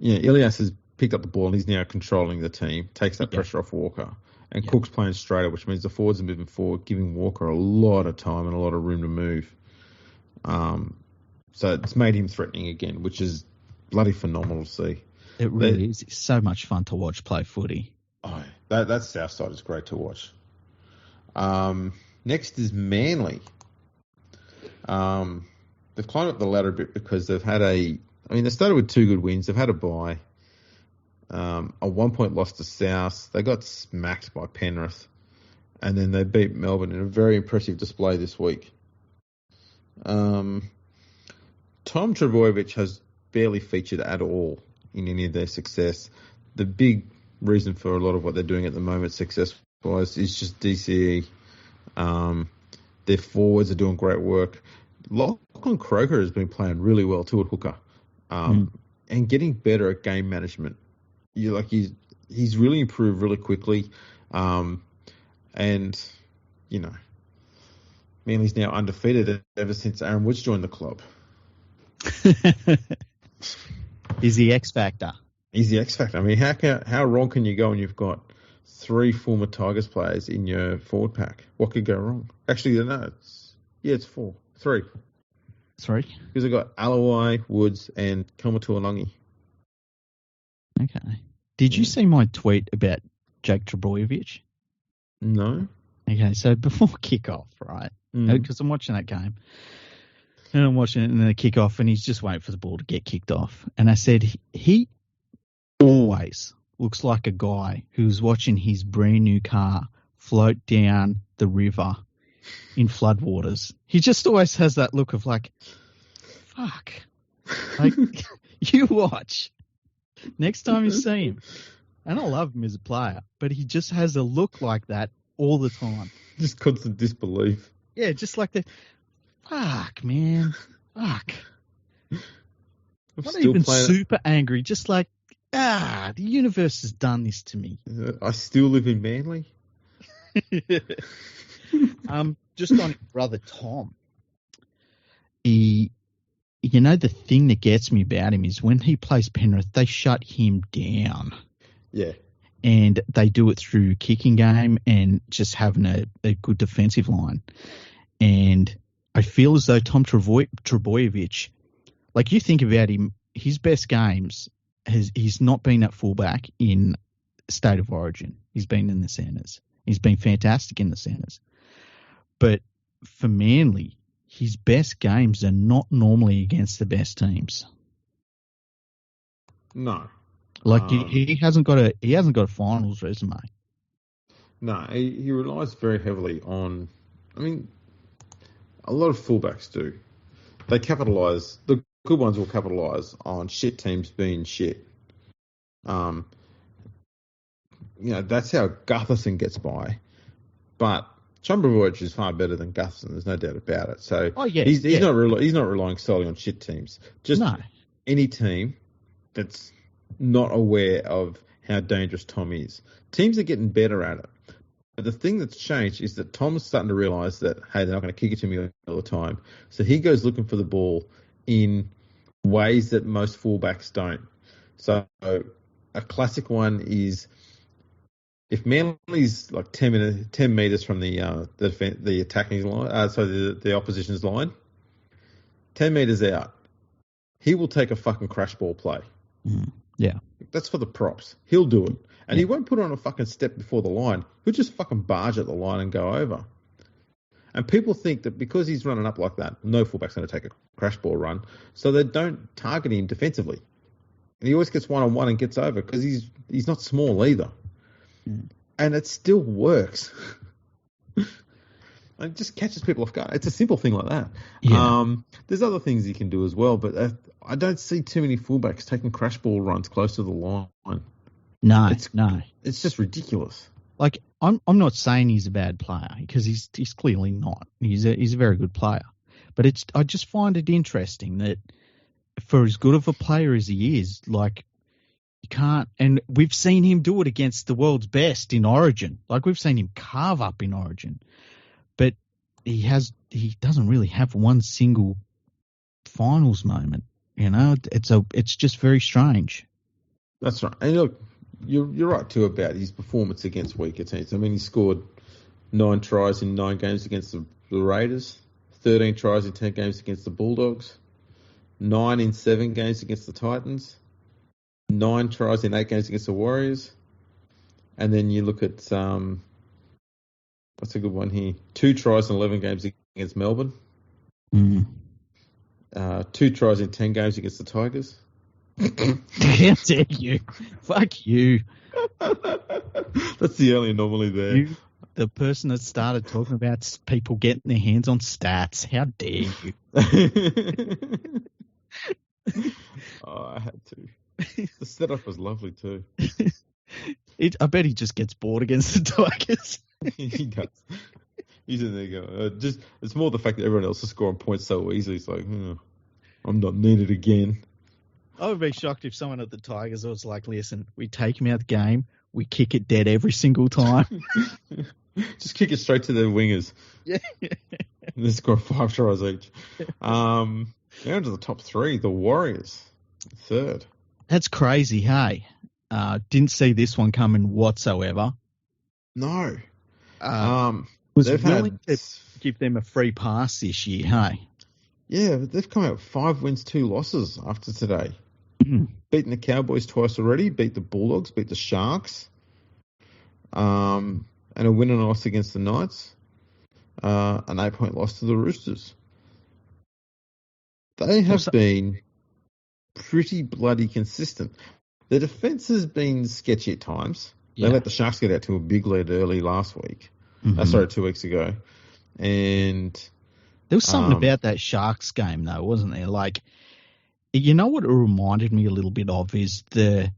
Ilias has picked up the ball and he's now controlling the team. Takes that pressure off Walker. And Cook's playing straighter, which means the forwards are moving forward, giving Walker a lot of time and a lot of room to move. So it's made him threatening again, which is bloody phenomenal to see. It really is. It's so much fun to watch play footy. Oh, that South side is great to watch. Next is Manly. They've climbed up the ladder a bit because they've had they started with 2 good wins. They've had a bye. A 1-point loss to South. They got smacked by Penrith. And then they beat Melbourne in a very impressive display this week. Tom Trbojevic has barely featured at all in any of their success. The big reason for a lot of what they're doing at the moment, success-wise, is just DCE. Their forwards are doing great work. Lachlan Croker has been playing really well too at hooker, and getting better at game management. He's really improved really quickly, and you know, Manly's now undefeated ever since Aaron Woods joined the club. He's the X Factor. He's the X Factor. I mean, how wrong can you go when you've got 3 former Tigers players in your forward pack? What could go wrong? Actually, no, it's 4. 3. 3? Because I've got Alawai, Woods, and Kamatualangi. Okay. Did you see my tweet about Jake Trbojevic? No. Okay, so before kickoff, right? Because I'm watching that game. And I'm watching it in the kickoff, and he's just waiting for the ball to get kicked off. And I said, he always looks like a guy who's watching his brand new car float down the river in floodwaters. He just always has that look of like, fuck. Like, you watch. Next time you see him. And I love him as a player, but he just has a look like that all the time. Just constant disbelief. Yeah, just like the, fuck, man. Fuck. Not even super angry, just like, the universe has done this to me. I still live in Manly. Just on brother Tom. The thing that gets me about him is when he plays Penrith, they shut him down. Yeah. And they do it through kicking game and just having a good defensive line. And I feel as though Tom Trbojevic, like you think about him, his best games, he's not been at fullback in State of Origin. He's been in the centres. He's been fantastic in the centres. But for Manly, his best games are not normally against the best teams. No. Like he hasn't got a finals resume. No, he relies very heavily on. I mean, a lot of fullbacks do. They capitalise. The good ones will capitalise on shit teams being shit. That's how Gutherson gets by. But Trbojevic is far better than Gutherson. There's no doubt about it. So he's not relying solely on shit teams. Just any team that's not aware of how dangerous Tom is. Teams are getting better at it. the thing that's changed is that Tom's starting to realise that, hey, they're not going to kick it to me all the time. So he goes looking for the ball in ways that most fullbacks don't. So a classic one is if Manly's like 10 metres from the attacking line, the opposition's line, 10 metres out, he will take a fucking crash ball play. Yeah. That's for the props. He'll do it. And he won't put on a fucking step before the line. He'll just fucking barge at the line and go over. And people think that because he's running up like that, no fullback's going to take a crash ball run, so they don't target him defensively. And he always gets one-on-one and gets over because he's not small either. And it still works. It just catches people off guard. It's a simple thing like that. Yeah. There's other things he can do as well, but I don't see too many fullbacks taking crash ball runs close to the line. No. It's just ridiculous. Like, I'm not saying he's a bad player because he's clearly not. He's a very good player. But I just find it interesting that for as good of a player as he is, like, you can't, and we've seen him do it against the world's best in Origin. Like, we've seen him carve up in Origin. But he doesn't really have one single finals moment. You know, it's just very strange. That's right. And look, you're right too about his performance against weaker teams. I mean, he scored 9 tries in 9 games against the Raiders, 13 tries in 10 games against the Bulldogs, 9 in 7 games against the Titans, 9 tries in 8 games against the Warriors. And then you look at what's a good one here? 2 tries in 11 games against Melbourne. 2 tries in 10 games against the Tigers. How dare you? Fuck you. That's the only anomaly there. You, the person that started talking about people getting their hands on stats. How dare you? I had to. The setup was lovely too. I bet he just gets bored against the Tigers. He does. He's in there going, it's more the fact that everyone else is scoring points so easily. It's like, I'm not needed again. I would be shocked if someone at the Tigers was like, listen, we take him out the game, we kick it dead every single time. Just kick it straight to the wingers. Yeah. And they score 5 tries each. Down to the top 3, the Warriors, 3rd. That's crazy, hey? Didn't see this one coming whatsoever. No. Was willing to give them a free pass this year, hey? Yeah, but they've come out with 5 wins, 2 losses after today. Beaten the Cowboys twice already, beat the Bulldogs, beat the Sharks, and a win and a loss against the Knights, an 8-point loss to the Roosters. They have been pretty bloody consistent. The defence has been sketchy at times. They let the Sharks get out to a big lead early last week. 2 weeks ago. And there was something about that Sharks game, though, wasn't there? Like, you know what it reminded me a little bit of is I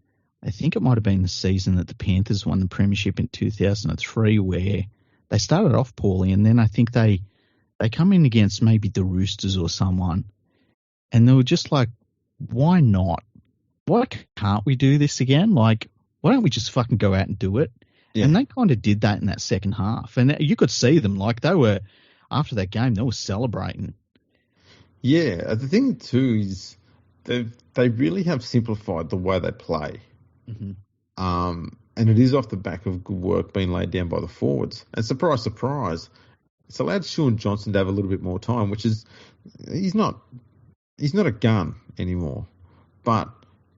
think it might have been the season that the Panthers won the premiership in 2003, where they started off poorly, and then I think they come in against maybe the Roosters or someone, and they were just like, why not? Why can't we do this again? Like, why don't we just fucking go out and do it? Yeah. And they kind of did that in that second half. And you could see them, like, they were, after that game, they were celebrating. Yeah. The thing, too, is they really have simplified the way they play. And it is off the back of good work being laid down by the forwards. And surprise, surprise, it's allowed Sean Johnson to have a little bit more time, which is, he's not a gun anymore. But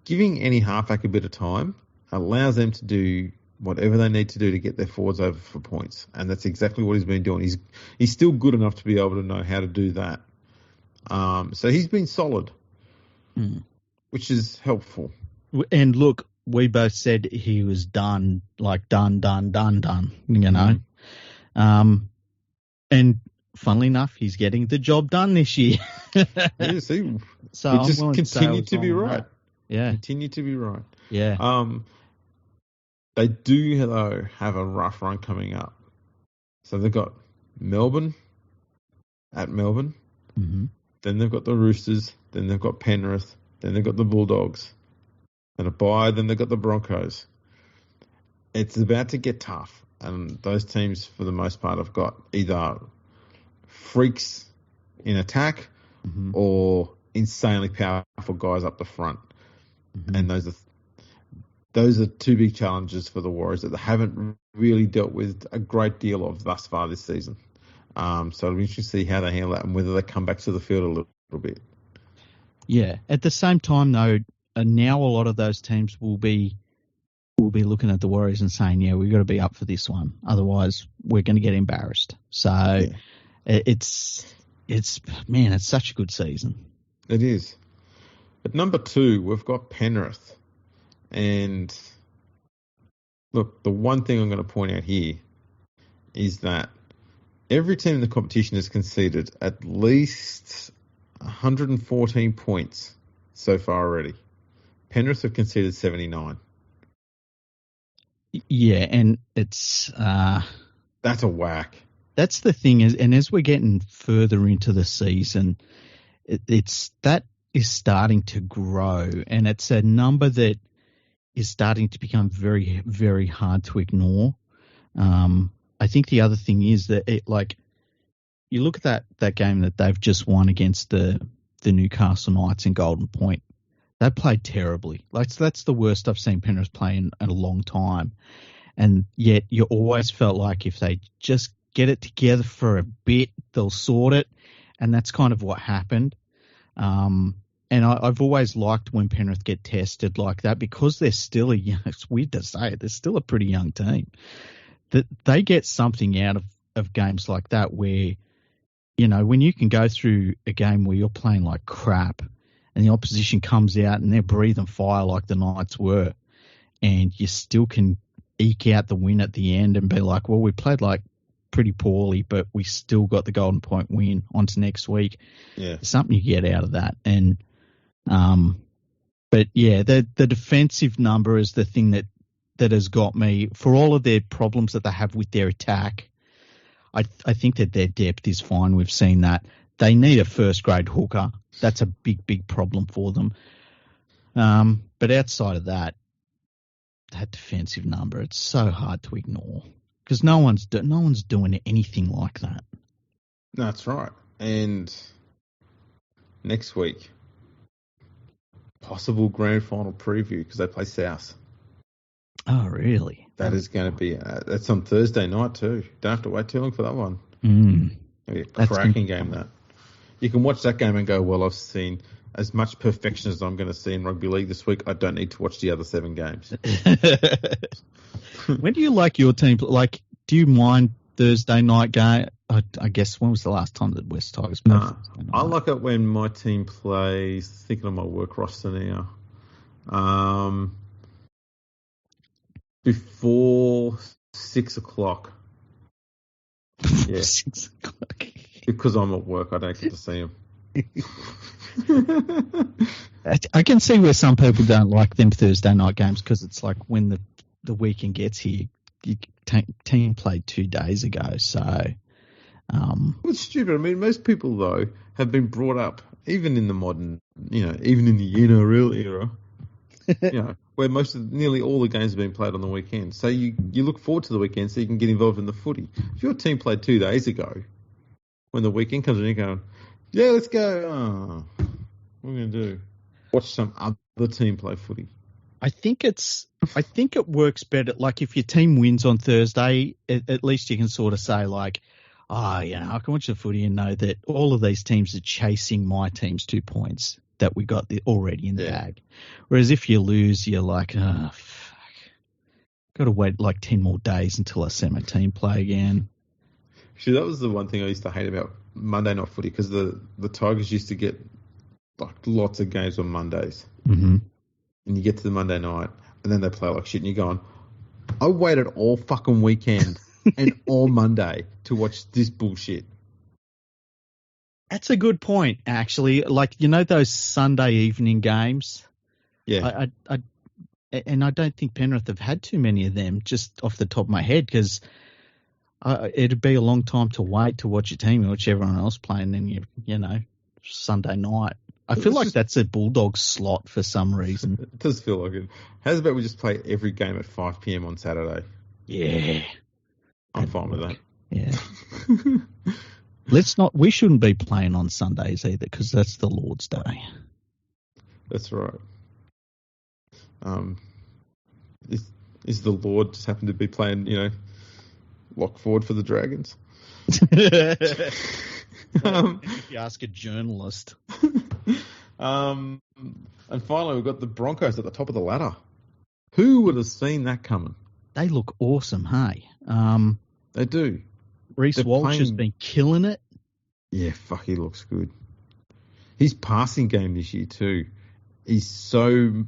giving any halfback a bit of time allows them to do whatever they need to do to get their forwards over for points. And that's exactly what he's been doing. He's still good enough to be able to know how to do that. So he's been solid, which is helpful. And look, we both said he was done, like done, you know. And funnily enough, he's getting the job done this year. Yeah, see, so we just continue to be right. Yeah. Continue to be right. Yeah. They do, though, have a rough run coming up. So they've got Melbourne at Melbourne. Then they've got the Roosters. Then they've got Penrith. Then they've got the Bulldogs. Then a bye. Then they've got the Broncos. It's about to get tough. and those teams, for the most part, have got either freaks in attack or insanely powerful guys up the front. And those are two big challenges for the Warriors that they haven't really dealt with a great deal of thus far this season. So it'll be interesting to see how they handle that and whether they come back to the field a little bit. Yeah. At the same time, though, now a lot of those teams will be looking at the Warriors and saying, yeah, we've got to be up for this one. Otherwise, we're going to get embarrassed. So it's such a good season. It is. At number 2, we've got Penrith. And look, the one thing I'm going to point out here is that every team in the competition has conceded at least 114 points so far already. Penrith have conceded 79. Yeah, and it's... that's a whack. That's the thing, and as we're getting further into the season, that is starting to grow, and it's a number that is starting to become very, very hard to ignore. I think the other thing is that you look at that game that they've just won against the Newcastle Knights in Golden Point. They played terribly. That's the worst I've seen Penrith play in a long time. And yet you always felt like if they just get it together for a bit, they'll sort it. And that's kind of what happened. And I've always liked when Penrith get tested like that because they're still it's weird to say it, they're still a pretty young team. That they get something out of games like that where, when you can go through a game where you're playing like crap and the opposition comes out and they're breathing fire like the Knights were, and you still can eke out the win at the end and be like, well, we played like pretty poorly, but we still got the Golden Point win on to next week. Yeah. There's something you get out of that. And, but yeah, the defensive number is the thing that has got me. For all of their problems that they have with their attack, I think that their depth is fine. We've seen that. They need a first-grade hooker. That's a big, big problem for them. But outside of that defensive number, it's so hard to ignore because no one's doing anything like that. That's right. And next week, possible grand final preview because they play South. Oh, really? That is going to be that's on Thursday night too. Don't have to wait too long for that one. It'll be a cracking game. That you can watch that game and go, well, I've seen as much perfection as I'm going to see in rugby league this week. I don't need to watch the other 7 games. When do you like your team? Like, do you mind Thursday night game? I guess when was the last time that West Tigers played? No, I like it when my team plays. Thinking of my work roster now. Before 6 o'clock. Yeah. 6 o'clock. Because I'm at work, I don't get to see them. I can see where some people don't like them Thursday night games because it's like when the weekend gets here, team played 2 days ago. So, it's stupid. I mean, most people though have been brought up, even in the modern, even in the NRL era, where nearly all the games have been played on the weekend. So you look forward to the weekend so you can get involved in the footy. If your team played 2 days ago, when the weekend comes in, you're going, yeah, let's go. Oh, what are we going to do? Watch some other team play footy. I think it works better. Like if your team wins on Thursday, at least you can sort of say like, I can watch the footy and know that all of these teams are chasing my team's 2 points that we got already in the bag. Whereas if you lose, you're like, oh, fuck. Got to wait like 10 more days until I see my team play again. Actually, that was the one thing I used to hate about Monday night footy because the Tigers used to get like lots of games on Mondays. Mm-hmm. And you get to the Monday night and then they play like shit and you're going, I waited all fucking weekend and all Monday to watch this bullshit. That's a good point, actually. Like, those Sunday evening games? Yeah. I don't think Penrith have had too many of them just off the top of my head because it'd be a long time to wait to watch your team and watch everyone else play and then, Sunday night. I feel like that's a Bulldogs slot for some reason. It does feel like it. How's about we just play every game at 5 p.m. on Saturday? Yeah. I'm fine with that. Yeah. We shouldn't be playing on Sundays either because that's the Lord's Day. That's right. Is the Lord just happened to be playing, lock forward for the Dragons? If you ask a journalist. And finally, we've got the Broncos at the top of the ladder. Who would have seen that coming? They look awesome, hey? They do. Reece Walsh has been killing it. Yeah, he looks good. His passing game this year too. He's so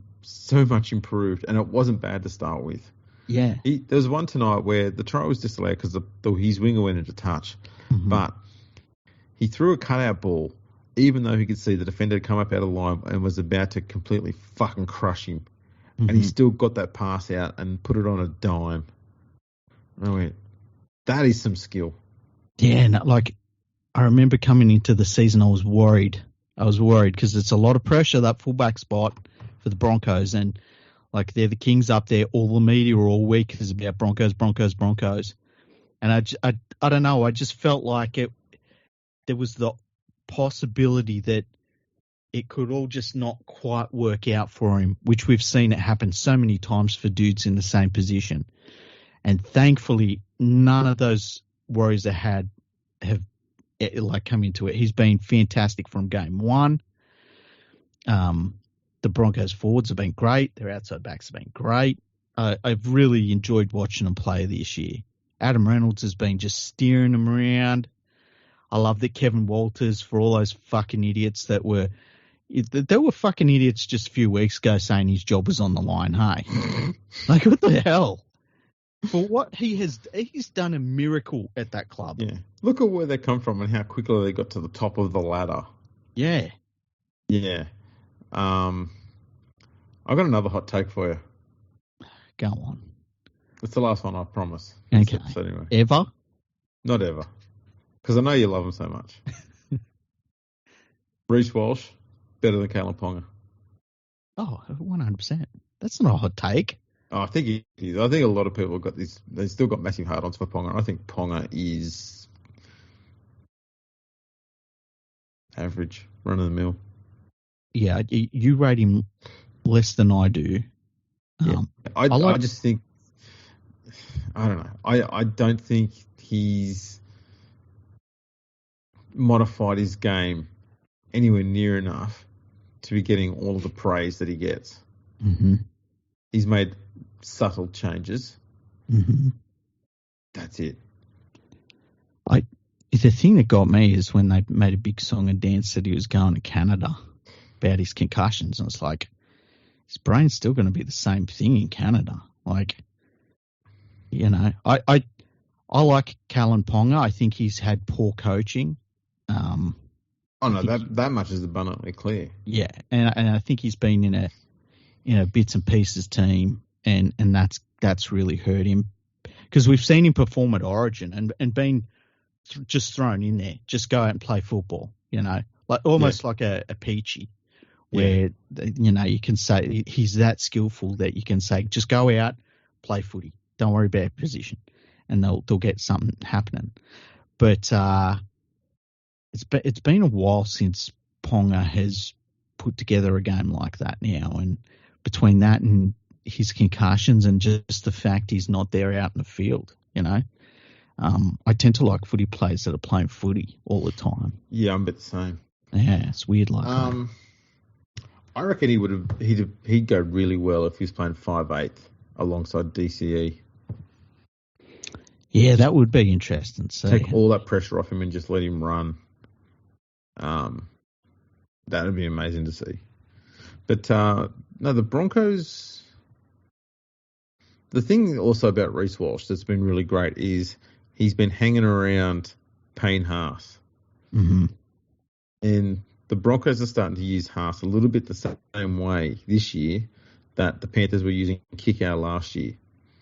much improved, and it wasn't bad to start with. Yeah. There was one tonight where the try was disallowed because his winger went into touch, but he threw a cutout ball, even though he could see the defender had come up out of line and was about to completely fucking crush him, and he still got that pass out and put it on a dime. I went, that is some skill. Yeah, I remember coming into the season, I was worried because it's a lot of pressure, that fullback spot for the Broncos, and they're the kings up there. All the media all week is about Broncos. And I don't know, I just felt like there was the possibility that it could all just not quite work out for him, which we've seen it happen so many times for dudes in the same position. And thankfully, none of those worries have come into it. He's been fantastic from game one. The Broncos forwards have been great. Their outside backs have been great. I've really enjoyed watching them play this year. Adam Reynolds has been just steering them around. I love that Kevin Walters, for all those fucking idiots that were fucking idiots just a few weeks ago saying his job was on the line, hey? What the hell? For what he's done a miracle at that club. Yeah. Look at where they come from and how quickly they got to the top of the ladder. Yeah. Yeah. I've got another hot take for you. Go on. It's the last one, I promise. Okay. Anyway. Ever? Not ever. Because I know you love him so much. Reece Walsh, better than Kalen Ponga. Oh, 100%. That's not a hot take. Oh, I think he is. I think a lot of people have got this. They've still got massive hard-ons for Ponga. I think Ponga is average, run-of-the-mill. Yeah, you rate him less than I do. Yeah. I just think, I don't know. I don't think he's modified his game anywhere near enough to be getting all of the praise that he gets. Mm-hmm. He's made subtle changes. Mm-hmm. That's it. The thing that got me is when they made a big song and dance that he was going to Canada about his concussions. And it's like, his brain's still going to be the same thing in Canada. I like Kalen Ponga. I think he's had poor coaching. That much is abundantly clear. Yeah, and I think he's been in a bits and pieces team, and that's really hurt him because we've seen him perform at Origin and been just thrown in there, just go out and play football, almost like a Peachy, where you can say he's that skillful that you can say just go out, play footy, don't worry about your position, and they'll get something happening. But it's been a while since Ponga has put together a game like that now, and between that and his concussions and just the fact he's not there out in the field, I tend to like footy players that are playing footy all the time. Yeah, I'm a bit the same. Yeah, it's weird like that. I reckon he'd go really well if he was playing 5'8" alongside DCE. Yeah, that would be interesting. So take all that pressure off him and just let him run. That would be amazing to see. But no, the Broncos. The thing also about Reece Walsh that's been really great is he's been hanging around Payne Haas. Mm-hmm. And the Broncos are starting to use Haas a little bit the same way this year that the Panthers were using Kickout last year.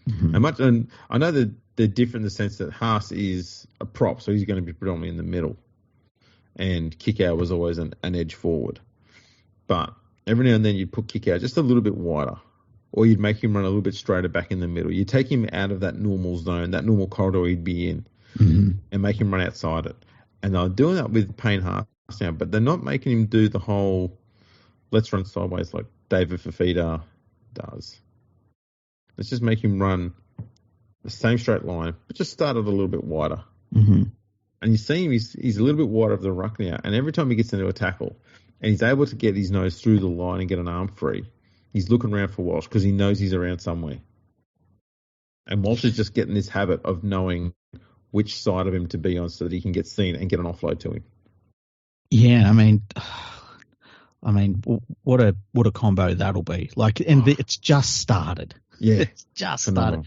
Mm-hmm. And I know that they're different in the sense that Haas is a prop, so he's going to be predominantly in the middle. And Kickout was always an edge forward. But every now and then you'd put Kickout just a little bit wider. or you'd make him run a little bit straighter back in the middle. You take him out of that normal zone, that normal corridor he'd be in, and make him run outside it. And they're doing that with Payne Haas now, but they're not making him do the whole let's run sideways like David Fafita does. Let's just make him run the same straight line, but just start it a little bit wider. Mm-hmm. And you see him, he's a little bit wider of the ruck now. And every time he gets into a tackle and he's able to get his nose through the line and get an arm free, he's looking around for Walsh because he knows he's around somewhere. And Walsh is just getting this habit of knowing which side of him to be on so that he can get seen and get an offload to him. Yeah, I mean, what a combo that'll be. Like, and it's just started. Yeah, it's just started.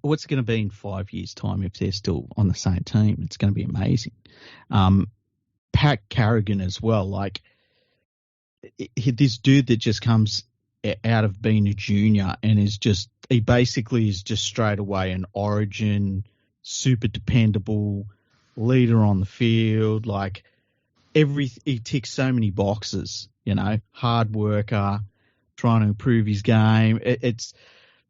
What's it going to be in 5 years' time if they're still on the same team? It's going to be amazing. Pat Carrigan as well. Like, this dude that just comes out of being a junior and he basically is just straight away an Origin, super dependable leader on the field. Like, he ticks so many boxes, hard worker, trying to improve his game. It's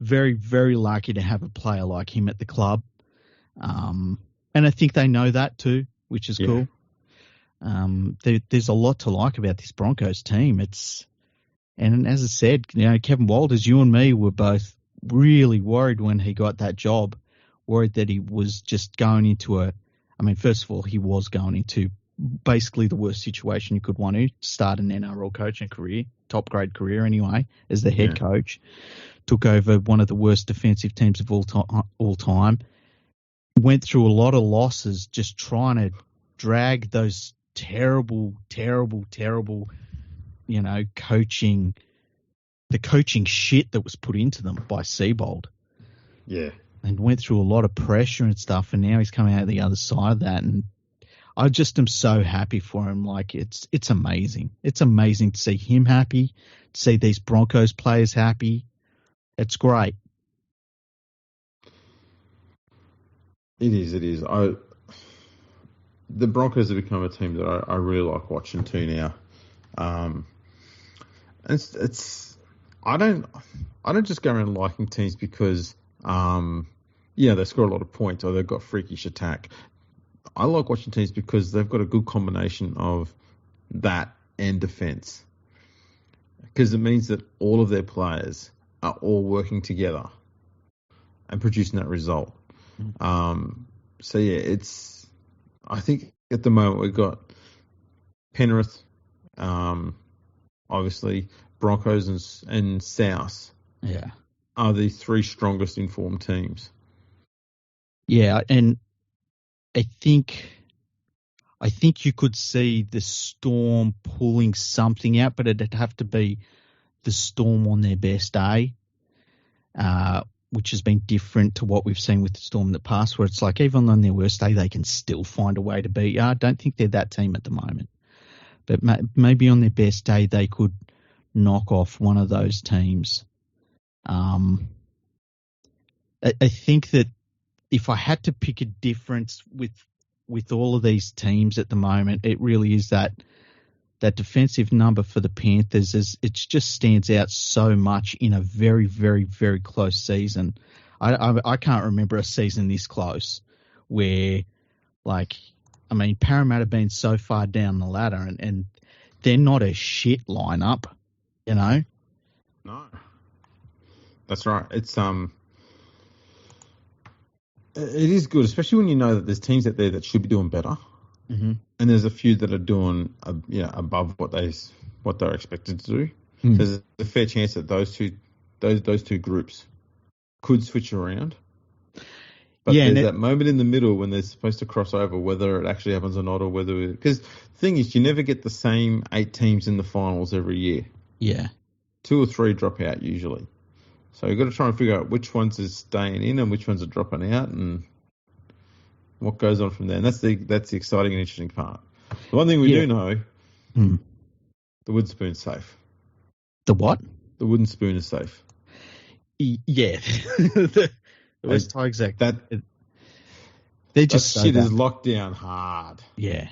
very, very lucky to have a player like him at the club. And I think they know that too, which is cool. There's a lot to like about this Broncos team. And as I said, Kevin Walters, you and me were both really worried when he got that job, worried that he was just going into first of all, he was going into basically the worst situation you could want to start an NRL coaching career, top grade career anyway, as the head coach. Took over one of the worst defensive teams of all time. Went through a lot of losses just trying to drag those terrible, coaching, the coaching shit that was put into them by Seabold. Yeah. And went through a lot of pressure and stuff, and now he's coming out the other side of that, and I just am so happy for him. Like, it's amazing. It's amazing to see him happy, to see these Broncos players happy. It's great. It is. The Broncos have become a team that I really like watching too now. I don't just go around liking teams because they score a lot of points or they've got freakish attack. I like watching teams because they've got a good combination of that and defense. Because it means that all of their players are all working together and producing that result. I think at the moment we've got Penrith, obviously Broncos and South. Yeah, are the three strongest informed teams. Yeah, and I think you could see the Storm pulling something out, but it'd have to be the Storm on their best day, which has been different to what we've seen with the Storm in the past, where it's like even on their worst day, they can still find a way to beat you. I don't think they're that team at the moment. But maybe on their best day, they could knock off one of those teams. I think that if I had to pick a difference with all of these teams at the moment, it really is that defensive number for the Panthers. It just stands out so much in a very, very, very close season. I can't remember a season this close where, Parramatta been so far down the ladder and they're not a shit lineup, No. That's right. It is good, especially when you know that there's teams out there that should be doing better, and there's a few that are doing above what they're expected to do. So there's a fair chance that those two groups could switch around. But there's that moment in the middle when they're supposed to cross over, whether it actually happens or not, or because the thing is, you never get the same 8 teams in the finals every year. Yeah, 2 or 3 drop out usually. So you've got to try and figure out which ones are staying in and which ones are dropping out and what goes on from there. And that's the exciting and interesting part. The one thing we do know, the wooden spoon's safe. The what? The wooden spoon is safe. Yeah. The West Tigers Act. They're just that shit is locked down hard. Yeah.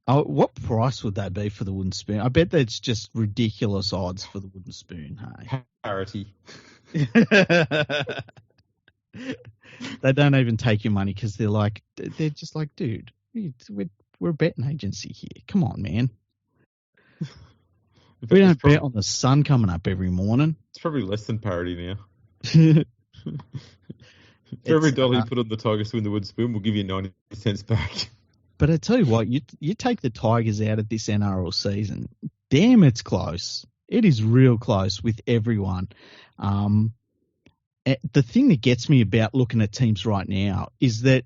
Oh, what price would that be for the wooden spoon? I bet that's just ridiculous odds for the wooden spoon. Hey? Parity. They don't even take your money because they're just like, dude, we're a betting agency here. Come on, man. We don't bet on the sun coming up every morning. It's probably less than parity now. For For every dollar you put on the Tigers to win the wooden spoon, we'll give you 90 cents back. But I tell you what, you take the Tigers out of this NRL season, damn, it's close. It is real close with everyone. The thing that gets me about looking at teams right now is that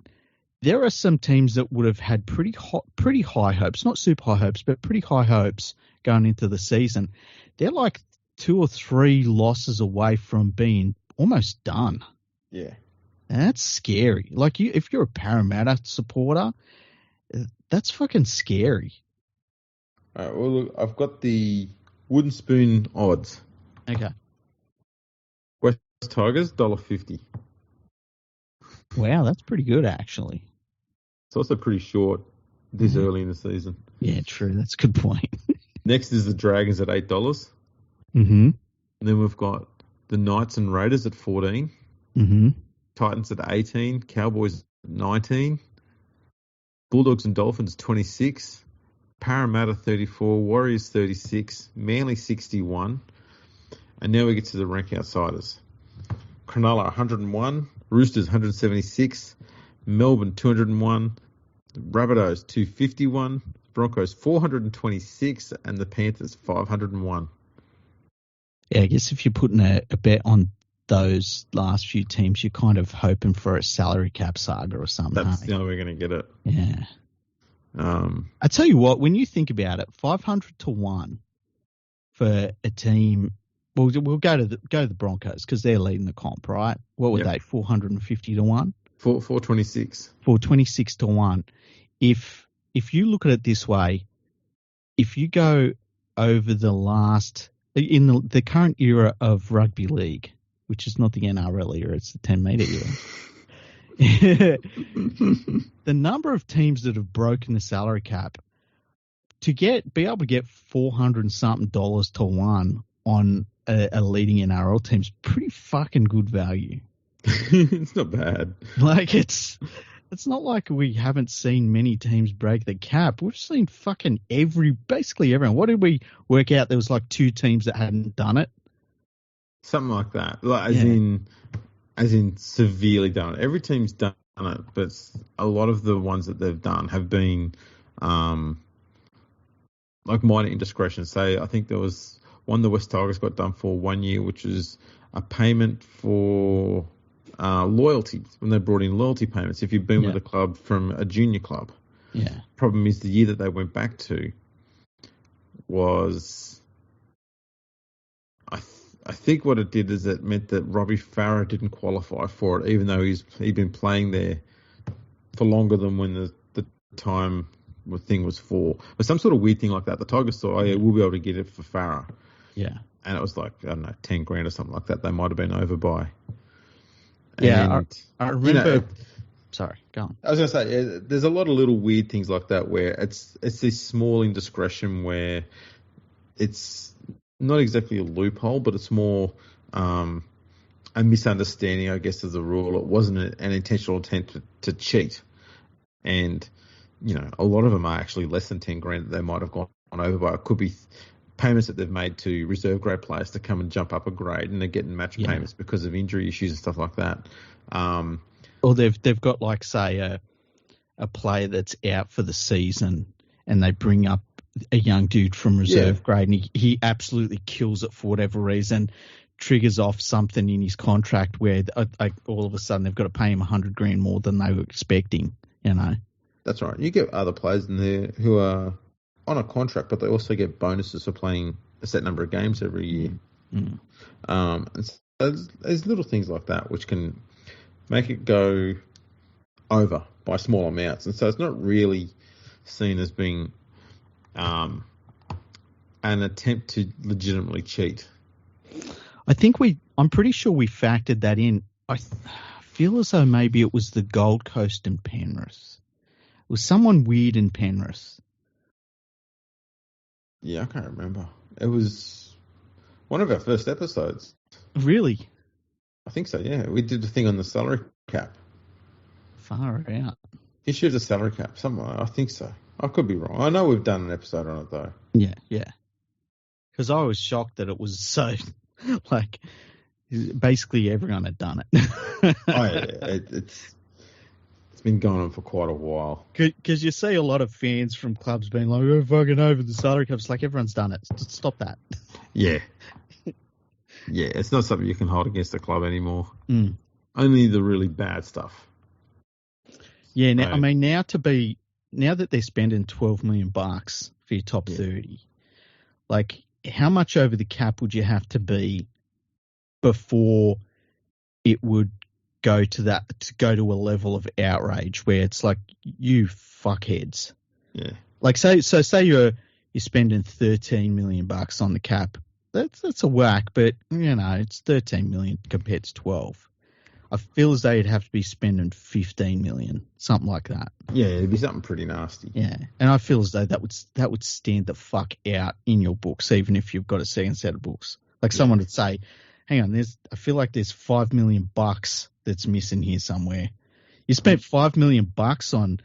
there are some teams that would have had pretty high hopes, not super high hopes, but pretty high hopes going into the season. They're like 2 or 3 losses away from being almost done. Yeah. And that's scary. Like, if you're a Parramatta supporter, that's fucking scary. All right, well, look, I've got the wooden spoon odds. Okay. West Tigers, $1.50. Wow, that's pretty good, actually. It's also pretty short this early in the season. Yeah, true. That's a good point. Next is the Dragons at $8. Mm-hmm. And then we've got the Knights and Raiders at 14. Mm-hmm. Titans at 18. Cowboys at 19. Bulldogs and Dolphins 26. Parramatta 34. Warriors 36. Manly 61. And now we get to the rank outsiders. Cronulla 101. Roosters 176. Melbourne 201. Rabbitohs 251. Broncos 426. And the Panthers 501. Yeah, I guess if you're putting a bet on those last few teams, you're kind of hoping for a salary cap saga or something. That's the only way we're going to get it. Yeah. I tell you what, when you think about it, 500 to 1 for a team. Well, we'll go to the Broncos because they're leading the comp, right? What were they? 450 to 1. 426. 426 to 1. If you look at it this way, if you go over the last in the current era of rugby league, which is not the NRL era, it's the 10-metre era. The number of teams that have broken the salary cap to be able to get $400 and something to 1 on a leading NRL team is pretty fucking good value. It's not bad. Like it's not like we haven't seen many teams break the cap. We've seen fucking basically everyone. What did we work out? There was like 2 teams that hadn't done it. Something like that. Like as in severely done it. Every team's done it, but a lot of the ones that they've done have been like minor indiscretions. Say, I think there was one the West Tigers got done for 1 year, which is a payment for loyalty, when they brought in loyalty payments. If you've been with a club from a junior club. Yeah. Problem is the year that they went back to was... I think what it did is it meant that Robbie Farah didn't qualify for it, even though he'd been playing there for longer than when the time thing was for. But some sort of weird thing like that. The Tigers thought, we'll be able to get it for Farah. Yeah. And it was like, I don't know, 10 grand or something like that. They might have been over by. Yeah, and, I remember. Sorry, go on. I was going to say, there's a lot of little weird things like that where it's this small indiscretion where it's not exactly a loophole, but it's more a misunderstanding, I guess, of the rule. It wasn't an intentional attempt to cheat. And, a lot of them are actually less than 10 grand that they might have gone over by. It could be payments that they've made to reserve grade players to come and jump up a grade, and they're getting match payments because of injury issues and stuff like that. Or they've got, like, say, a player that's out for the season and they bring up a young dude from reserve grade and he absolutely kills it for whatever reason, triggers off something in his contract where all of a sudden they've got to pay him 100 grand more than they were expecting, That's right. You get other players in there who are on a contract, but they also get bonuses for playing a set number of games every year. Mm. And so there's little things like that which can make it go over by small amounts. And so it's not really seen as being an attempt to legitimately cheat. I'm pretty sure we factored that in. I feel as though maybe it was the Gold Coast and Penrith. It was someone weird in Penrith. Yeah, I can't remember. It was one of our first episodes. Really? I think so, yeah. We did the thing on the salary cap. Far out. Issue of the salary cap. I think so. I could be wrong. I know we've done an episode on it, though. Yeah. Because I was shocked that it was so, like, basically everyone had done it. It's been going on for quite a while. Because you see a lot of fans from clubs being like, "Oh, fucking over the salary cap." It's like everyone's done it. Stop that. Yeah. Yeah, it's not something you can hold against the club anymore. Mm. Only the really bad stuff. Yeah, now that they're spending $12 million for your top 30, like how much over the cap would you have to be before it would go to a level of outrage where it's like, you fuckheads. Yeah. Like say you're spending $13 million on the cap. That's a whack, but it's 13 million compared to 12. I feel as though you'd have to be spending 15 million, something like that. Yeah, it'd be something pretty nasty. Yeah, and I feel as though that would stand the fuck out in your books, even if you've got a second set of books. Like someone would say, "Hang on, I feel like there's $5 million that's missing here somewhere. You spent $5 million on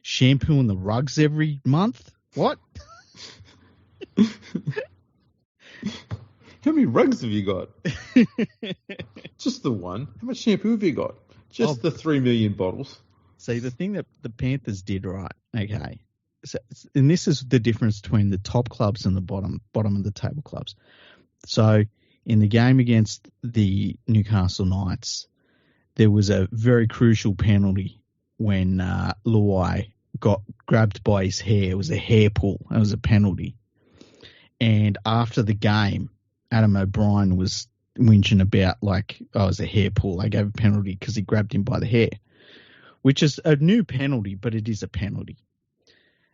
shampooing the rugs every month. What?" How many rugs have you got? Just the one. How much shampoo have you got? Just the 3 million bottles. See, the thing that the Panthers did right, okay, so, and this is the difference between the top clubs and the bottom of the table clubs. So in the game against the Newcastle Knights, there was a very crucial penalty when Luai got grabbed by his hair. It was a hair pull. It was a penalty. And after the game, Adam O'Brien was whinging about it was a hair pull. They gave a penalty because he grabbed him by the hair, which is a new penalty, but it is a penalty.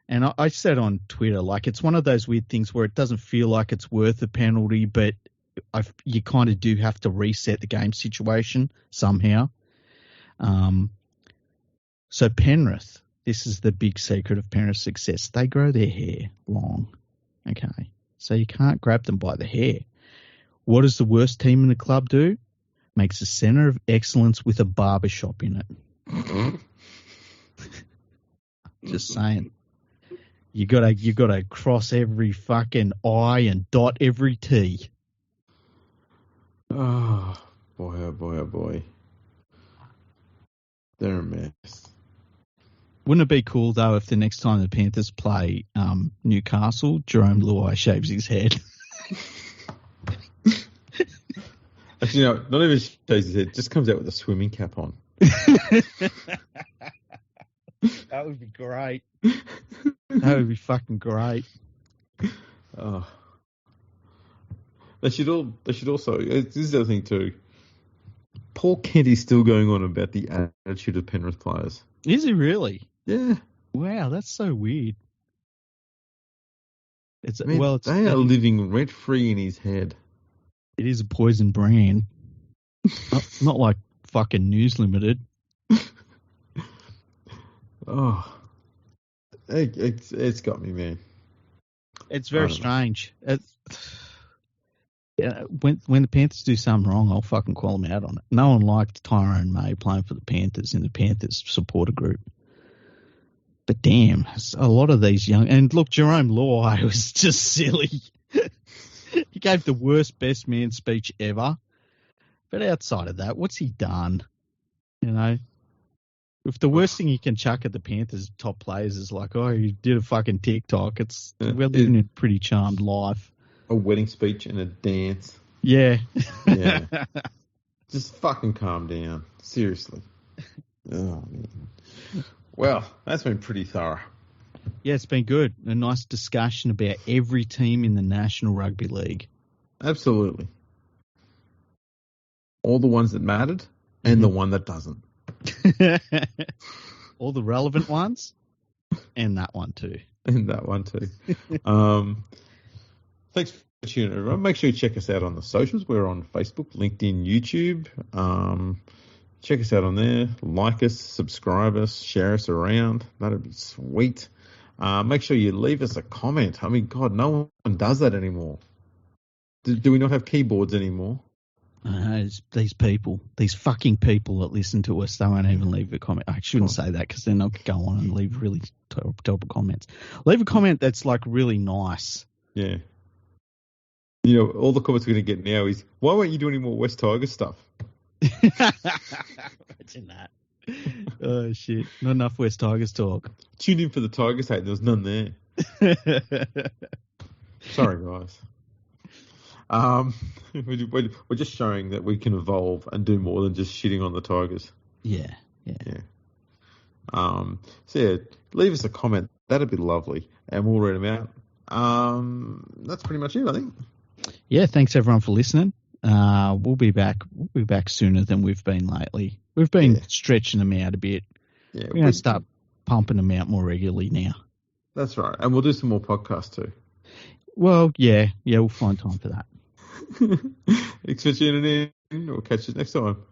And I said on Twitter, it's one of those weird things where it doesn't feel like it's worth a penalty, but you kind of do have to reset the game situation somehow. So Penrith, this is the big secret of Penrith's success. They grow their hair long, okay? So you can't grab them by the hair. What does the worst team in the club do? Makes a centre of excellence with a barber shop in it. Just saying. You gotta cross every fucking I and dot every T. Oh boy, oh boy, oh boy. They're a mess. Wouldn't it be cool though if the next time the Panthers play Newcastle, Jerome Luai shaves his head? Actually, no, not even shaves his head. Just comes out with a swimming cap on. That would be great. That would be fucking great. Oh. They should also. This is the other thing too. Paul Kenty's still going on about the attitude of Penrith players. Is he really? Yeah. Wow, that's so weird. They are living rent free in his head. It is a poison brand. not like fucking News Limited. Oh, it's got me, man. It's very strange. When the Panthers do something wrong, I'll fucking call them out on it. No one liked Tyrone May playing for the Panthers in the Panthers supporter group. But damn, a lot of these young... And look, Jerome Luai was just silly. He gave the worst best man speech ever. But outside of that, what's he done? If the worst thing you can chuck at the Panthers top players is like, oh, you did a fucking TikTok, we're living a pretty charmed life. A wedding speech and a dance. Yeah. Yeah. Just fucking calm down. Seriously. Oh, man. Well, that's been pretty thorough. Yeah, it's been good. A nice discussion about every team in the National Rugby League. Absolutely. All the ones that mattered and the one that doesn't. All the relevant ones and that one too. And that one too. Thanks for tuning in, everyone. Make sure you check us out on the socials. We're on Facebook, LinkedIn, YouTube. Check us out on there. Like us, subscribe us, share us around. That'd be sweet. Make sure you leave us a comment. I mean, God, no one does that anymore. Do we not have keyboards anymore? These people, these fucking people that listen to us, they won't even leave a comment. I shouldn't say that because then they'll go on and leave really terrible comments. Leave a comment that's like really nice. Yeah. All the comments we're going to get now is, why won't you do any more West Tigers stuff? Imagine that. Oh, shit. Not enough West Tigers talk. Tuned in for the Tigers hate, and there was none there. Sorry, guys. We're just showing that we can evolve and do more than just shitting on the Tigers. Yeah. Leave us a comment. That'd be lovely, and we'll read them out. That's pretty much it, I think. Yeah, thanks everyone for listening. We'll be back. We'll be back sooner than we've been lately. We've been stretching them out a bit. Yeah, we're going to start pumping them out more regularly now. That's right, and we'll do some more podcasts too. Well, yeah, we'll find time for that. Thanks for tuning in. We'll catch you next time.